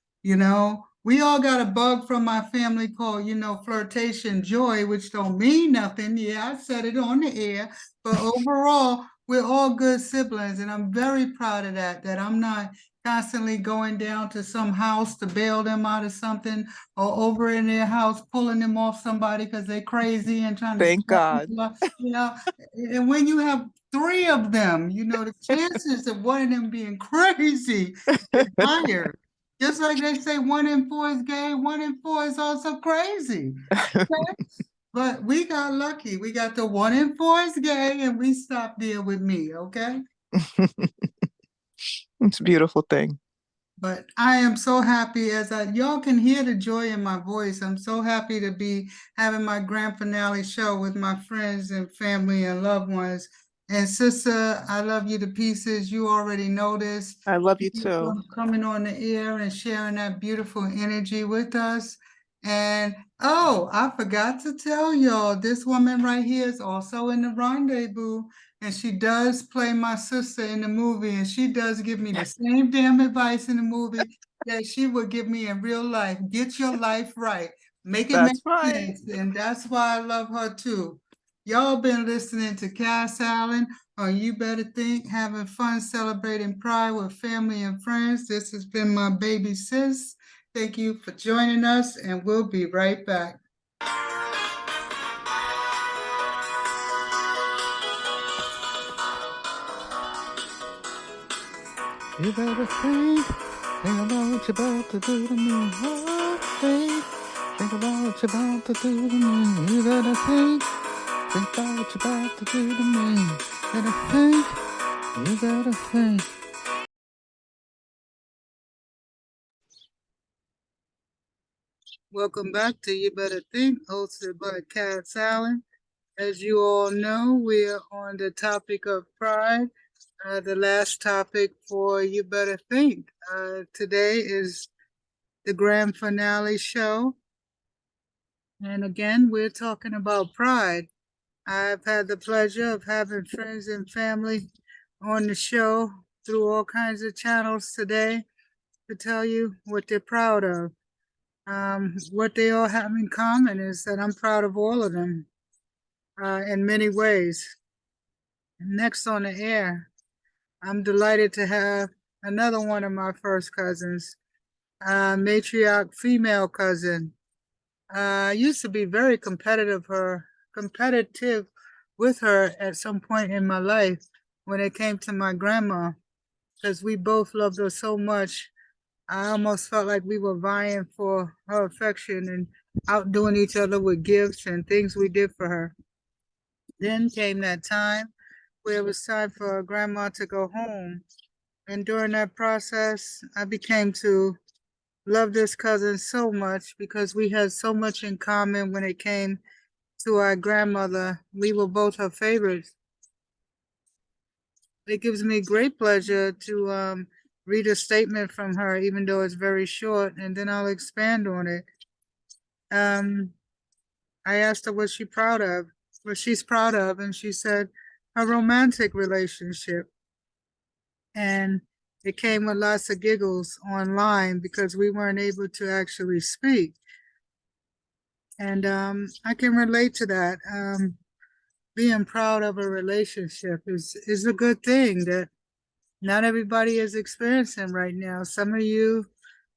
We all got a bug from my family called, flirtation joy, which don't mean nothing. Yeah, I said it on the air, but overall, we're all good siblings, and I'm very proud of that I'm not constantly going down to some house to bail them out of something, or over in their house pulling them off somebody because they're crazy and trying to Thank snap God. people up, and when you have three of them, the chances of one of them being crazy is higher. Just like they say 1 in 4 is gay, 1 in 4 is also crazy. Okay? But we got lucky. We got the 1 in 4 is gay, and we stopped there with me, okay? It's a beautiful thing. But I am so happy, y'all can hear the joy in my voice. I'm so happy to be having my grand finale show with my friends and family and loved ones. And sister, I love you to pieces. You already know this. I love you Thank you too. for coming on the air and sharing that beautiful energy with us. And oh, I forgot to tell y'all, this woman right here is also in the rendezvous. And she does play my sister in the movie, and she does give me the same damn advice in the movie that she would give me in real life. Get your life right. Make it make That's right. sense. And that's why I love her too. Y'all been listening to Cass Allen on You Better Think, having fun celebrating Pride with family and friends. This has been my baby sis. Thank you for joining us, and we'll be right back. You better think about what you're about to do to me. Think about what you're about to do to me. You better think about what you're about to do to me. You better think. Welcome back to You Better Think, hosted by Cass Allen. As you all know, we're on the topic of pride. The last topic for You Better Think. Today is the grand finale show. And again, we're talking about pride. I've had the pleasure of having friends and family on the show through all kinds of channels today to tell you what they're proud of. What they all have in common is that I'm proud of all of them in many ways. Next on the air, I'm delighted to have another one of my first cousins, matriarch female cousin. I used to be very competitive with her at some point in my life when it came to my grandma, because we both loved her so much. I almost felt like we were vying for her affection and outdoing each other with gifts and things we did for her. Then came that time where it was time for grandma to go home. And during that process, I became to love this cousin so much because we had so much in common when it came to our grandmother. We were both her favorites. It gives me great pleasure to read a statement from her, even though it's very short, and then I'll expand on it. I asked her what she's proud of, and she said her romantic relationship. And it came with lots of giggles online because we weren't able to actually speak. And I can relate to that. Being proud of a relationship is a good thing that not everybody is experiencing right now. Some of you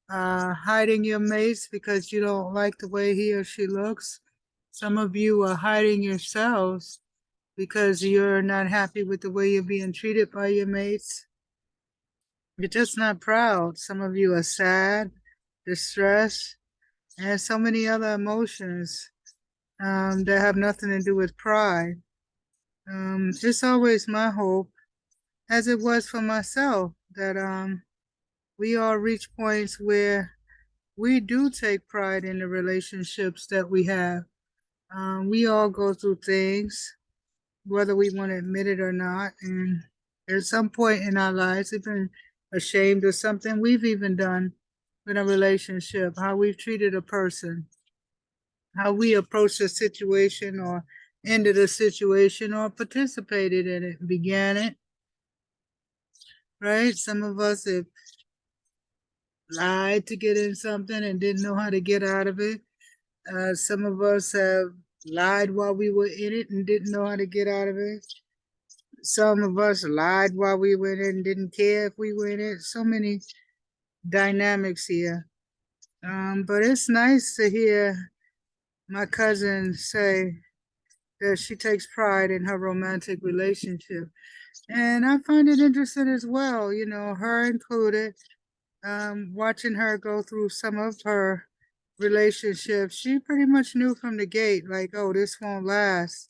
hiding your mates because you don't like the way he or she looks. Some of you are hiding yourselves because you're not happy with the way you're being treated by your mates. You're just not proud. Some of you are sad, distressed, and so many other emotions that have nothing to do with pride. It's always my hope, as it was for myself, that we all reach points where we do take pride in the relationships that we have. We all go through things, whether we want to admit it or not. And at some point in our lives, we've been ashamed of something we've even done in a relationship, how we've treated a person, how we approached a situation or ended a situation or participated in it, began it, right? Some of us have lied to get in something and didn't know how to get out of it. Some of us have lied while we were in it and didn't know how to get out of it. Some of us lied while we were in it and didn't care if we were in it. So many dynamics here. But it's nice to hear my cousin say that she takes pride in her romantic relationship. And I find it interesting as well, you know, her included, watching her go through some of her relationships. She pretty much knew from the gate, like, oh, this won't last.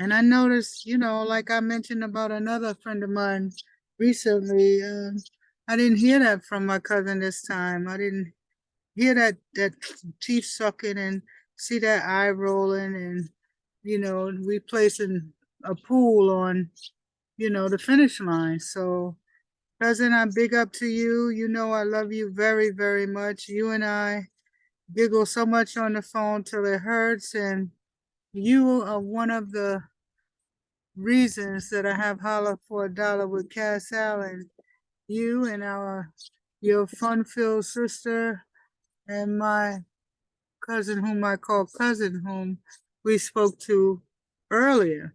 And I noticed, you know, like I mentioned about another friend of mine recently, I didn't hear that from my cousin this time. I didn't hear that teeth sucking and see that eye rolling and, you know, replacing a pool on, you know, the finish line. So, cousin, I big up to you. You know I love you very, very much. You and I giggle so much on the phone till it hurts, and you are one of the reasons that I have Holla for $1 with Cass Allen. You and your fun-filled sister and my cousin, whom I call cousin, whom we spoke to earlier.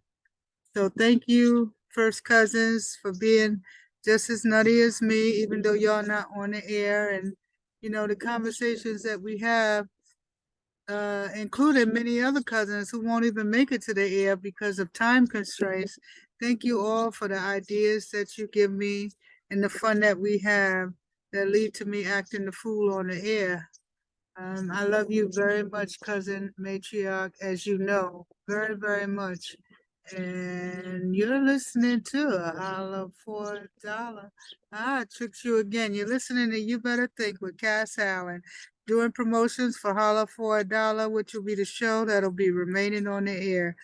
So thank you, first cousins, for being just as nutty as me, even though y'all not on the air. And, you know, the conversations that we have, including many other cousins who won't even make it to the air because of time constraints. Thank you all for the ideas that you give me and the fun that we have that lead to me acting the fool on the air. I love you very much, cousin matriarch, as you know, very, very much. And you're listening to a Holla for $1. I tricked you again. You're listening to You Better Think with Cass Allen, doing promotions for Holla for $1, which will be the show that'll be remaining on the air.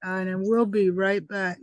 And then we'll be right back.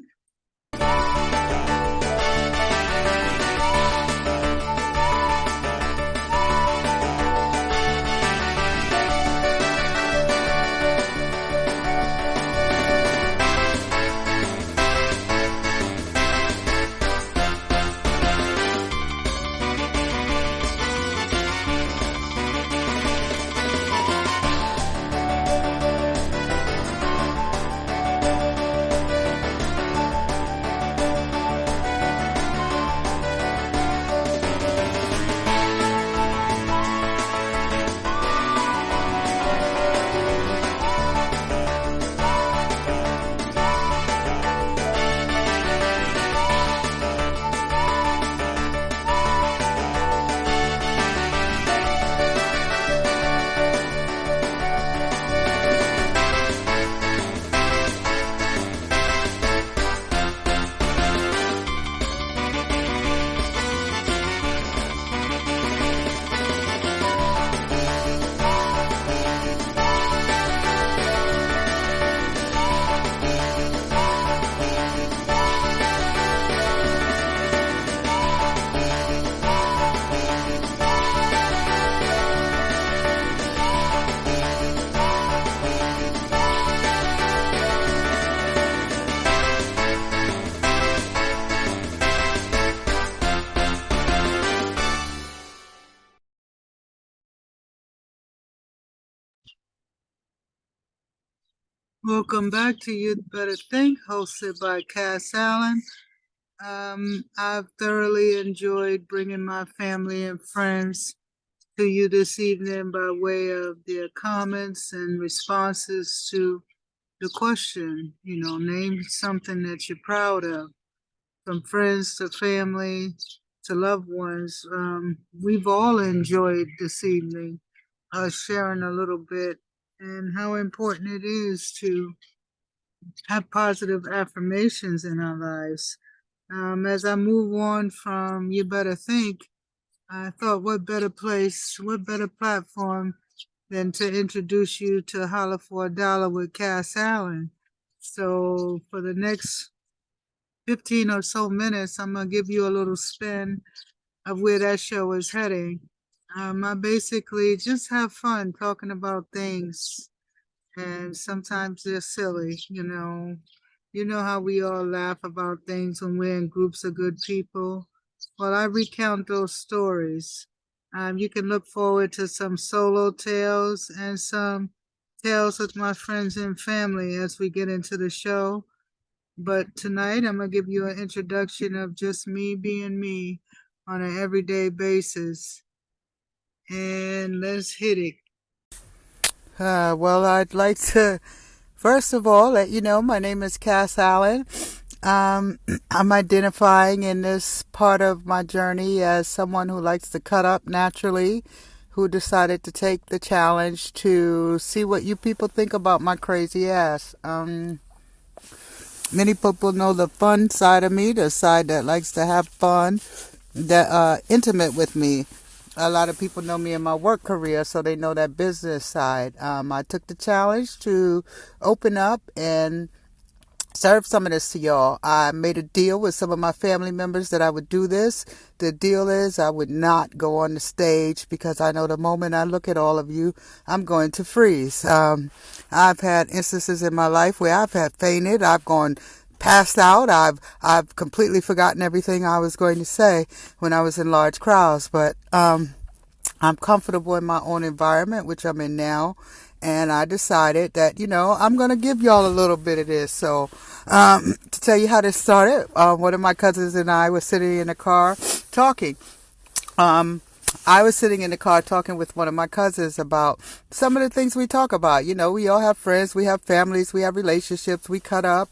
Welcome back to You Better Think, hosted by Cass Allen. I've thoroughly enjoyed bringing my family and friends to you this evening by way of their comments and responses to the question. Name something that you're proud of, from friends to family to loved ones. We've all enjoyed this evening sharing a little bit and how important it is to have positive affirmations in our lives. As I move on from You Better Think, I thought what better place, what better platform than to introduce you to Holla for a Dollar with Cass Allen. So for the next 15 or so minutes, I'm going to give you a little spin of where that show is heading. I basically just have fun talking about things, and sometimes they're silly. You know how we all laugh about things when we're in groups of good people. Well, I recount those stories. You can look forward to some solo tales and some tales with my friends and family as we get into the show. But tonight, I'm going to give you an introduction of just me being me on an everyday basis. And let's hit it. Well, I'd like to first of all let you know my name is Cass Allen. I'm identifying in this part of my journey as someone who likes to cut up naturally, who decided to take the challenge to see what you people think about my crazy ass. Many people know the fun side of me, the side that likes to have fun, that intimate with me. A lot of people know me in my work career, so they know that business side. I took the challenge to open up and serve some of this to y'all. I made a deal with some of my family members that I would do this. The deal is I would not go on the stage because I know the moment I look at all of you, I'm going to freeze. I've had instances in my life where I've had fainted. I've gone passed out. I've completely forgotten everything I was going to say when I was in large crowds. But I'm comfortable in my own environment, which I'm in now. And I decided that, I'm going to give y'all a little bit of this. So, to tell you how this started, one of my cousins and I were sitting in the car talking. I was sitting in the car talking with one of my cousins about some of the things we talk about. We all have friends, we have families, we have relationships, we cut up,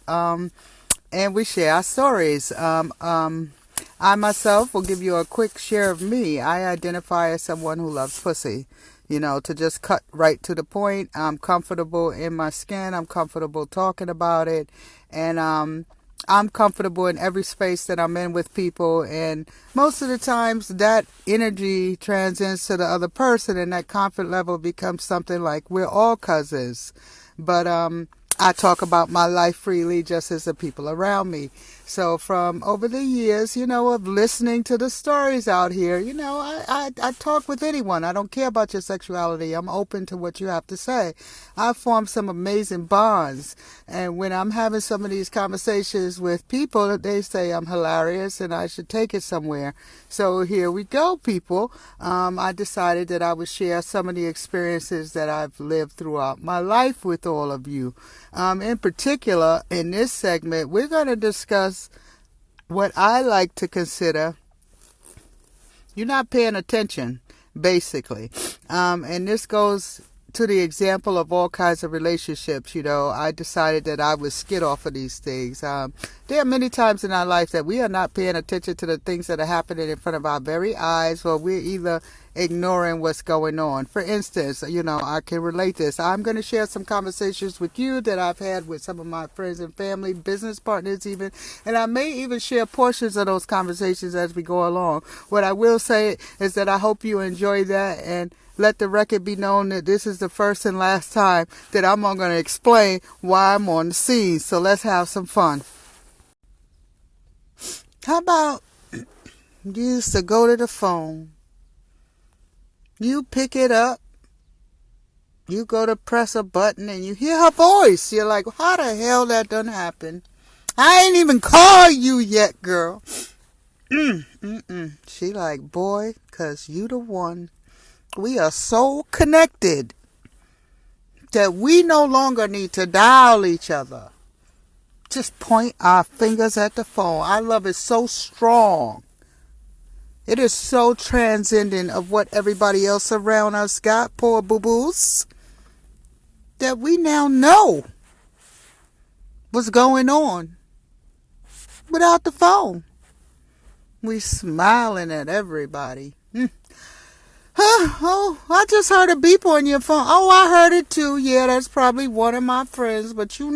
and we share our stories. I myself will give you a quick share of me. I identify as someone who loves pussy. To just cut right to the point. I'm comfortable in my skin. I'm comfortable talking about it. And I'm comfortable in every space that I'm in with people. And most of the times that energy transcends to the other person, and that comfort level becomes something like we're all cousins. But I talk about my life freely just as the people around me. So from over the years, of listening to the stories out here, I talk with anyone. I don't care about your sexuality. I'm open to what you have to say. I've formed some amazing bonds. And when I'm having some of these conversations with people, they say I'm hilarious and I should take it somewhere. So here we go, people. I decided that I would share some of the experiences that I've lived throughout my life with all of you. In particular, in this segment, we're going to discuss what I like to consider you're not paying attention, basically. And this goes to the example of all kinds of relationships. I decided that I would skid off of these things. There are many times in our life that we are not paying attention to the things that are happening in front of our very eyes, or we're either ignoring what's going on. For instance, I can relate this. I'm going to share some conversations with you that I've had with some of my friends and family, business partners even, and I may even share portions of those conversations as we go along. What I will say is that I hope you enjoy that, and let the record be known that this is the first and last time that I'm going to explain why I'm on the scene. So let's have some fun. How about you used to go to the phone, you pick it up, you go to press a button and you hear her voice. You're like, how the hell that done happen? I ain't even called you yet, girl. She like, boy, 'cause you the one. We are so connected. that we no longer need to dial each other. Just point our fingers at the phone. Our love is so strong. It is so transcendent of what everybody else around us got, poor boo-boos, that we now know what's going on without the phone. We smiling at everybody. Oh, I just heard a beep on your phone. Oh, I heard it too. Yeah, that's probably one of my friends. But you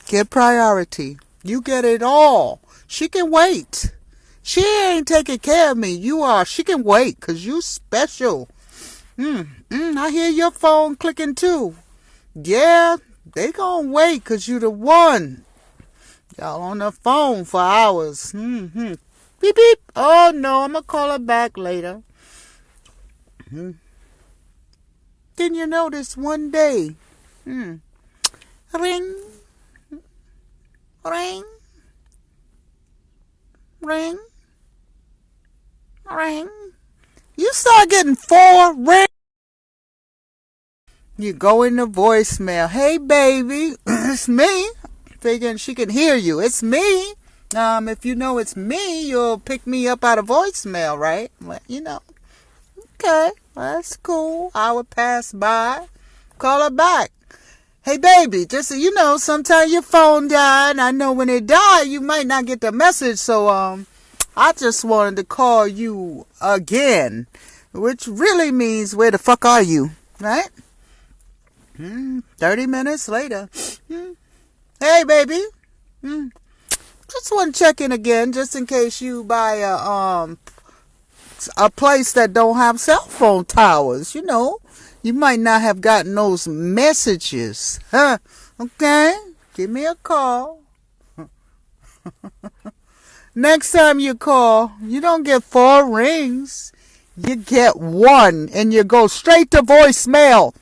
get priority. You get it all. She can wait. She ain't taking care of me. You are. She can wait because you special. I hear your phone clicking too. Yeah, they gonna wait because you the one. Y'all on the phone for hours. Beep, beep. Oh, no, I'm going to call her back later. Then you notice one day, ring, ring, ring, ring. You start getting 4 rings. You go in the voicemail. Hey, baby, it's me. Figuring she can hear you. It's me. If you know it's me, you'll pick me up out of voicemail, right? Well, okay, that's cool. Hour pass by. Call her back. Hey, baby, just so you know, sometimes your phone died, and I know when it died, you might not get the message, so, I just wanted to call you again, which really means, where the fuck are you, right? 30 minutes later. Hey, baby. Just want to check in again, just in case you buy a place that don't have cell phone towers. You might not have gotten those messages. Huh? Okay, give me a call. Next time you call, you don't get 4 rings. You get 1, and you go straight to voicemail.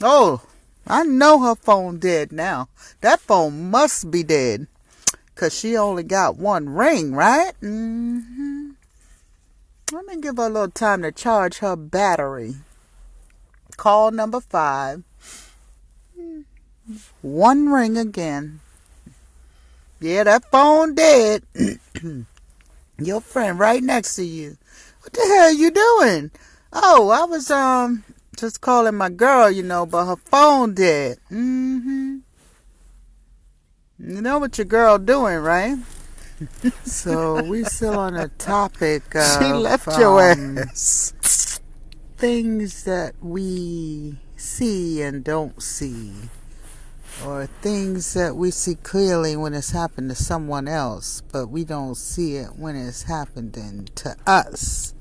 Oh, I know her phone dead now. That phone must be dead, 'cause she only got 1 ring, right? Let me give her a little time to charge her battery. Call number 5. 1 ring again. Yeah, that phone dead. Your friend right next to you. What the hell you doing? Oh, I was just calling my girl, but her phone dead. You know what your girl doing, right? So we still on the topic of She left your ass. things that we see and don't see, or things that we see clearly when it's happened to someone else, but we don't see it when it's happening to us.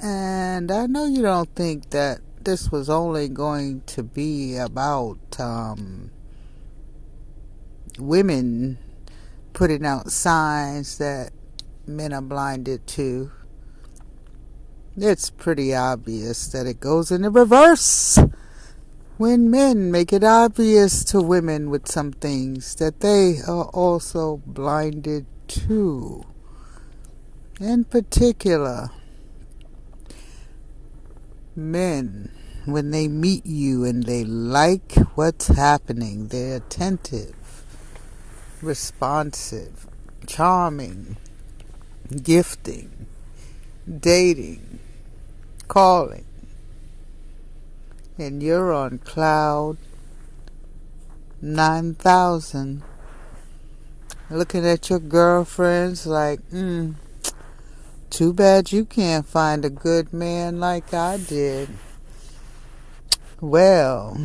And I know you don't think that this was only going to be about women putting out signs that men are blinded to. It's pretty obvious that it goes in the reverse when men make it obvious to women with some things that they are also blinded to. In particular, men, when they meet you and they like what's happening, they're attentive, responsive, charming, gifting, dating, calling, and you're on cloud 9,000, looking at your girlfriends like, too bad you can't find a good man like I did. Well,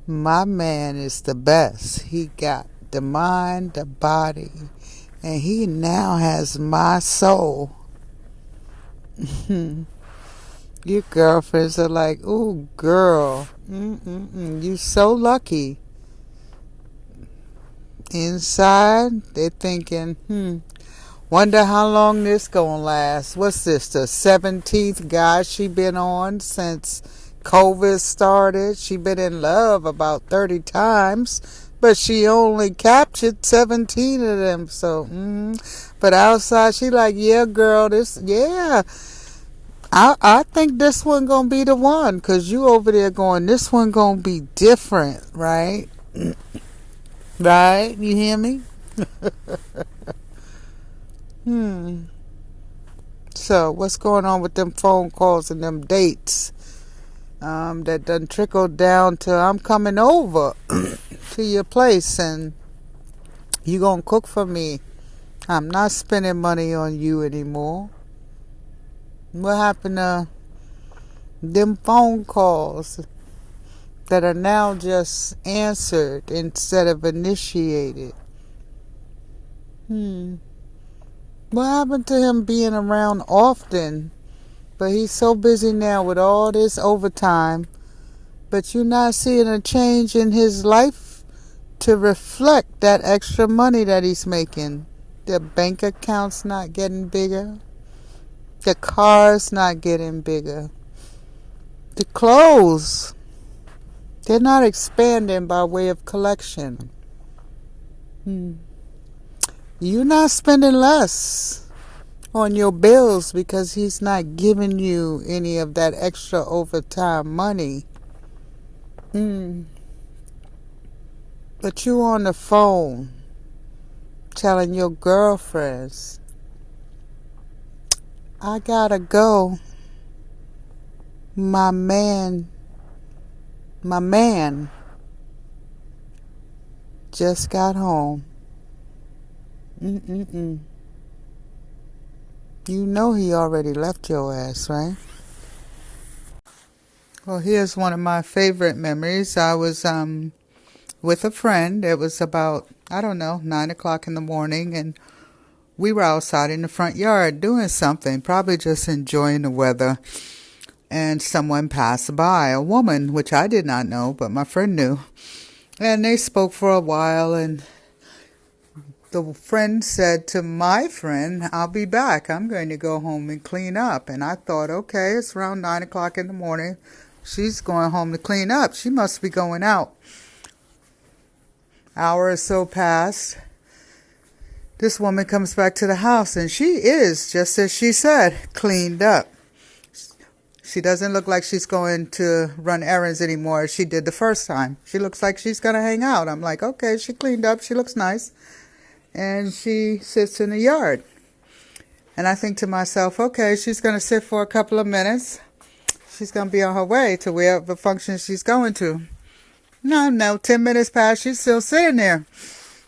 my man is the best. He got the mind, the body, and he now has my soul. Your girlfriends are like, ooh, girl, you so lucky. Inside, they're thinking, wonder how long this gonna last. What's this, the 17th guy she been on since COVID started? She been in love about 30 times, but she only captured 17 of them. So, but outside she like, yeah, girl, I think this one gonna be the one, because you over there going, this one gonna be different, right? Right? You hear me? So, what's going on with them phone calls and them dates? That done trickled down to, I'm coming over to your place and you gonna cook for me. I'm not spending money on you anymore. What happened to them phone calls that are now just answered instead of initiated? What happened to him being around often? But he's so busy now with all this overtime. But you're not seeing a change in his life to reflect that extra money that he's making. The bank account's not getting bigger. The car's not getting bigger. The clothes, they're not expanding by way of collection. You're not spending less on your bills because he's not giving you any of that extra overtime money. But you on the phone telling your girlfriends, I gotta go. My man just got home. You know he already left your ass, right? Well, here's one of my favorite memories. I was with a friend. It was about, I don't know, 9 o'clock in the morning, and we were outside in the front yard doing something, probably just enjoying the weather. And someone passed by, a woman, which I did not know, but my friend knew. And they spoke for a while, and the friend said to my friend, I'll be back. I'm going to go home and clean up. And I thought, okay, it's around 9 o'clock in the morning. She's going home to clean up. She must be going out. Hour or so passed. This woman comes back to the house, and she is, just as she said, cleaned up. She doesn't look like she's going to run errands anymore as she did the first time. She looks like she's going to hang out. I'm like, okay, she cleaned up. She looks nice. And she sits in the yard. And I think to myself, okay, she's going to sit for a couple of minutes. She's going to be on her way to wherever function she's going to. No, 10 minutes past, she's still sitting there.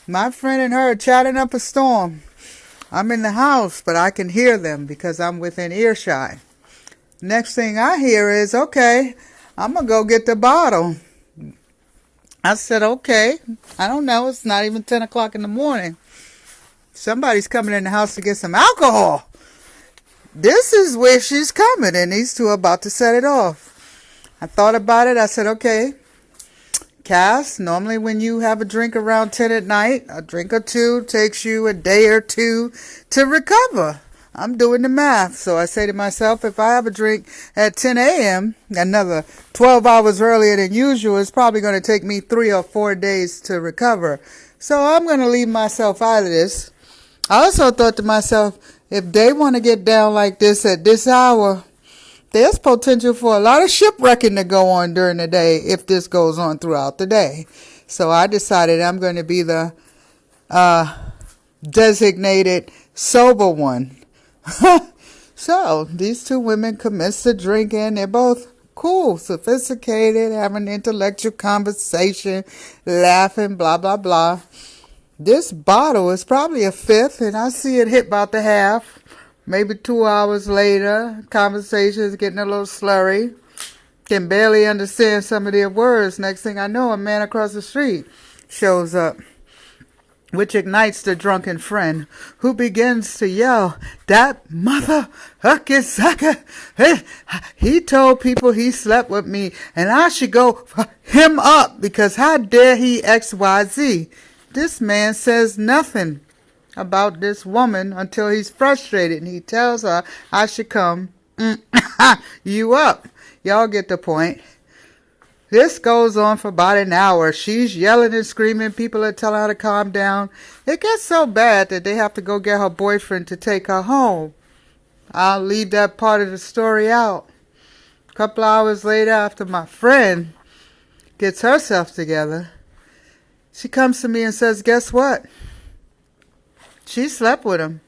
My friend and her are chatting up a storm. I'm in the house, but I can hear them because I'm within earshot. Next thing I hear is, okay, I'm going to go get the bottle. I said, okay, I don't know. It's not even 10 o'clock in the morning. Somebody's coming in the house to get some alcohol. This is where she's coming, and these two are about to set it off. I thought about it. I said, okay, Cass, normally when you have a drink around 10 at night, a drink or two takes you a day or two to recover. I'm doing the math. So I say to myself, if I have a drink at 10 a.m., another 12 hours earlier than usual, it's probably going to take me 3 or 4 days to recover. So I'm going to leave myself out of this. I also thought to myself, if they want to get down like this at this hour, there's potential for a lot of shipwrecking to go on during the day if this goes on throughout the day. So I decided I'm going to be the designated sober one. So these two women commence to drinking. They're both cool, sophisticated, having intellectual conversation, laughing, blah, blah, blah. This bottle is probably a fifth, and I see it hit about the half. Maybe 2 hours later, conversation is getting a little slurry. Can barely understand some of their words. Next thing I know, a man across the street shows up, which ignites the drunken friend, who begins to yell, that motherfucking sucker, he told people he slept with me, and I should go fuck him up, because how dare he XYZ. This man says nothing about this woman until he's frustrated, and he tells her, I should come you up. Y'all get the point. This goes on for about an hour. She's yelling and screaming. People are telling her to calm down. It gets so bad that they have to go get her boyfriend to take her home. I'll leave that part of the story out. A couple hours later, after my friend gets herself together, she comes to me and says, guess what? She slept with him.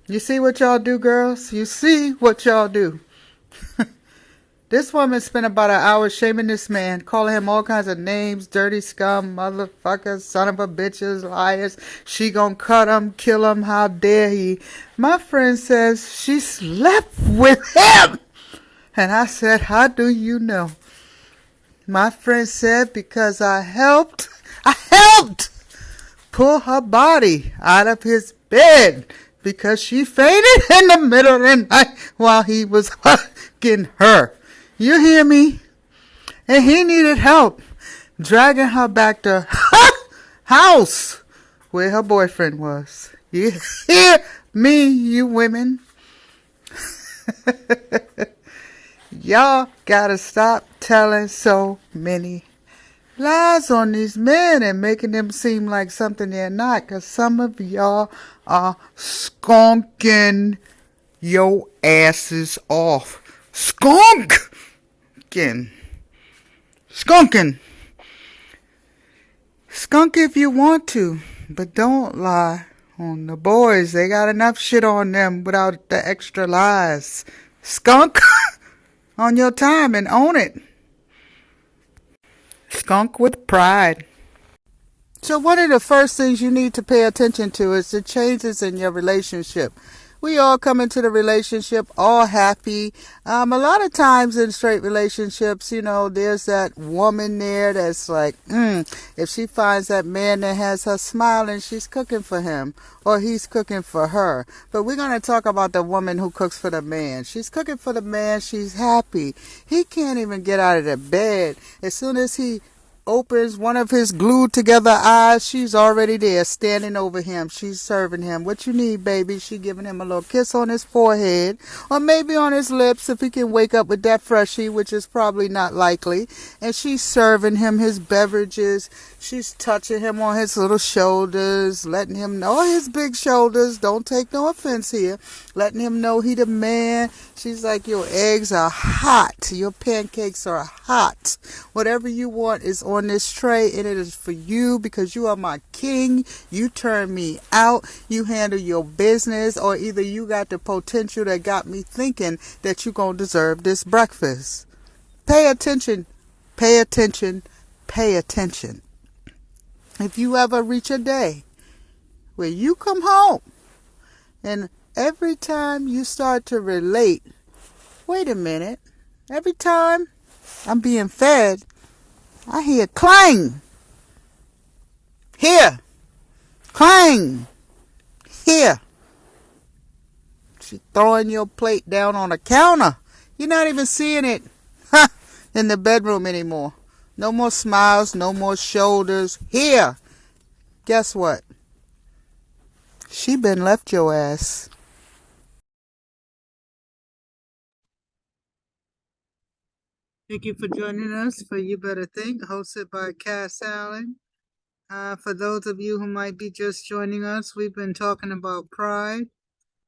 You see what y'all do, girls? You see what y'all do. This woman spent about an hour shaming this man, calling him all kinds of names, dirty scum, motherfuckers, son of a bitches, liars. She gonna cut him, kill him, how dare he. My friend says she slept with him. And I said, how do you know? My friend said, because I helped pull her body out of his bed because she fainted in the middle of the night while he was fucking her. You hear me? And he needed help dragging her back to her house where her boyfriend was. You hear me, you women? Y'all gotta stop telling so many lies on these men and making them seem like something they're not, because some of y'all are skunking your asses off. Skunking. Skunk if you want to, but don't lie on the boys. They got enough shit on them without the extra lies. Skunk on your time and own it. Skunk with pride. So one of the first things you need to pay attention to is the changes in your relationship. We all come into the relationship all happy. A lot of times in straight relationships, there's that woman there that's like, if she finds that man that has her smiling, she's cooking for him or he's cooking for her. But we're going to talk about the woman who cooks for the man. She's cooking for the man. She's happy. He can't even get out of the bed. As soon as he opens one of his glued together eyes, she's already there standing over him. She's serving him. What you need, baby? She giving him a little kiss on his forehead or maybe on his lips if he can wake up with that freshie, which is probably not likely. And she's serving him his beverages. She's touching him on his little shoulders, letting him know his big shoulders. Don't take no offense here. Letting him know he the man. She's like, your eggs are hot. Your pancakes are hot. Whatever you want is on this tray, and it is for you because you are my king. You turn me out. You handle your business, or either you got the potential that got me thinking that you're going to deserve this breakfast. Pay attention. Pay attention. Pay attention. If you ever reach a day where you come home and every time you start to relate, wait a minute, every time I'm being fed, I hear clang. Here. Clang. Here. She throwing your plate down on the counter. You're not even seeing it in the bedroom anymore. No more smiles, no more shoulders. Here. Guess what? She been left your ass. Thank you for joining us for You Better Think, hosted by Cass Allen. For those of you who might be just joining us, we've been talking about pride,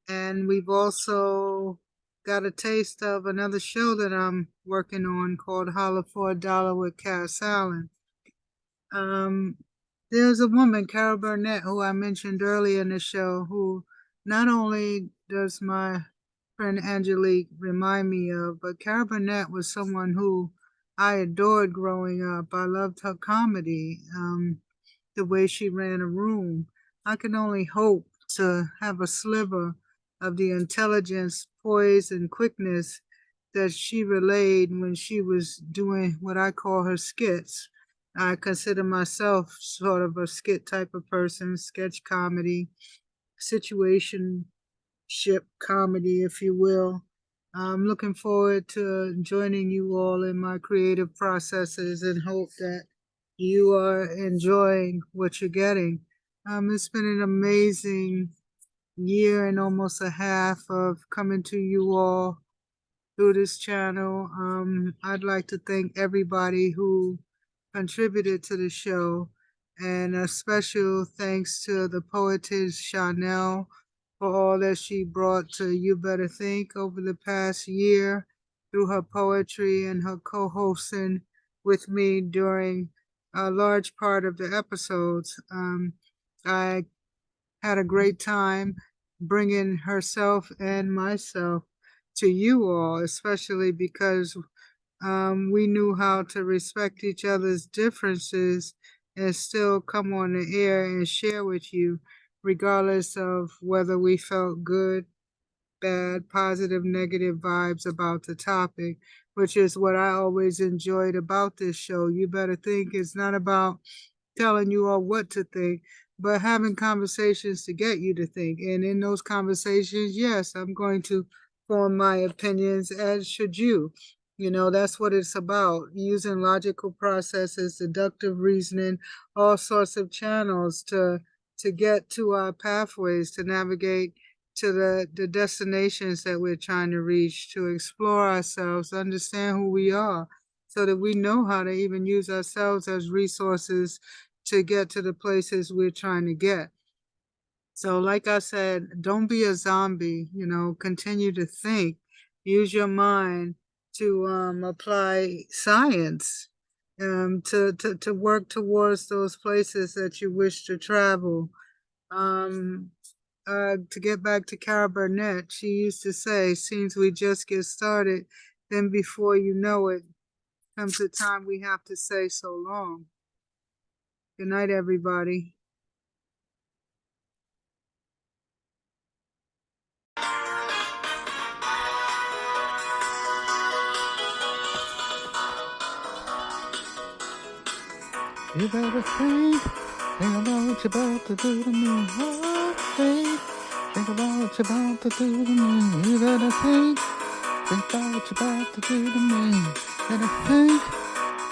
and we've also got a taste of another show that I'm working on called Holla for $1 with Cass Allen. There's a woman, Carol Burnett, who I mentioned earlier in the show, who not only does my friend Angelique remind me of, but Carol Burnett was someone who I adored growing up. I loved her comedy, the way she ran a room. I can only hope to have a sliver of the intelligence, poise, and quickness that she relayed when she was doing what I call her skits. I consider myself sort of a skit type of person, sketch comedy, situationship comedy, if you will. I'm looking forward to joining you all in my creative processes and hope that you are enjoying what you're getting. It's been an amazing year and almost a half of coming to you all through this channel. I'd like to thank everybody who contributed to the show, and a special thanks to the poetess Chanel for all that she brought to You Better Think over the past year through her poetry and her co-hosting with me during a large part of the episodes. I had a great time bringing herself and myself to you all, especially because we knew how to respect each other's differences and still come on the air and share with you, regardless of whether we felt good, bad, positive, negative vibes about the topic, which is what I always enjoyed about this show. You Better Think it's not about telling you all what to think, but having conversations to get you to think. And in those conversations, yes, I'm going to form my opinions, as should you. You know, that's what it's about, using logical processes, deductive reasoning, all sorts of channels to get to our pathways, to navigate to the destinations that we're trying to reach, to explore ourselves, understand who we are, so that we know how to even use ourselves as resources to get to the places we're trying to get. So, like I said, don't be a zombie, you know, continue to think, use your mind to apply science to work towards those places that you wish to travel. To get back to Carol Burnett, she used to say, seems we just get started, then before you know it, comes the time we have to say so long. Good night, everybody. You better think about what you're about to do to me. Oh, think about what you're about to do to me. You better think about what you're about to do to me. Better think,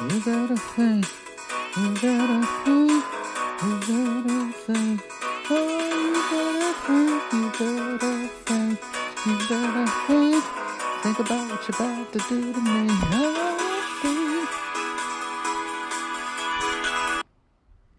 you better think, you better think, you better think. Oh, you better think, you better think, you better think about what you're about to do to me. Oh,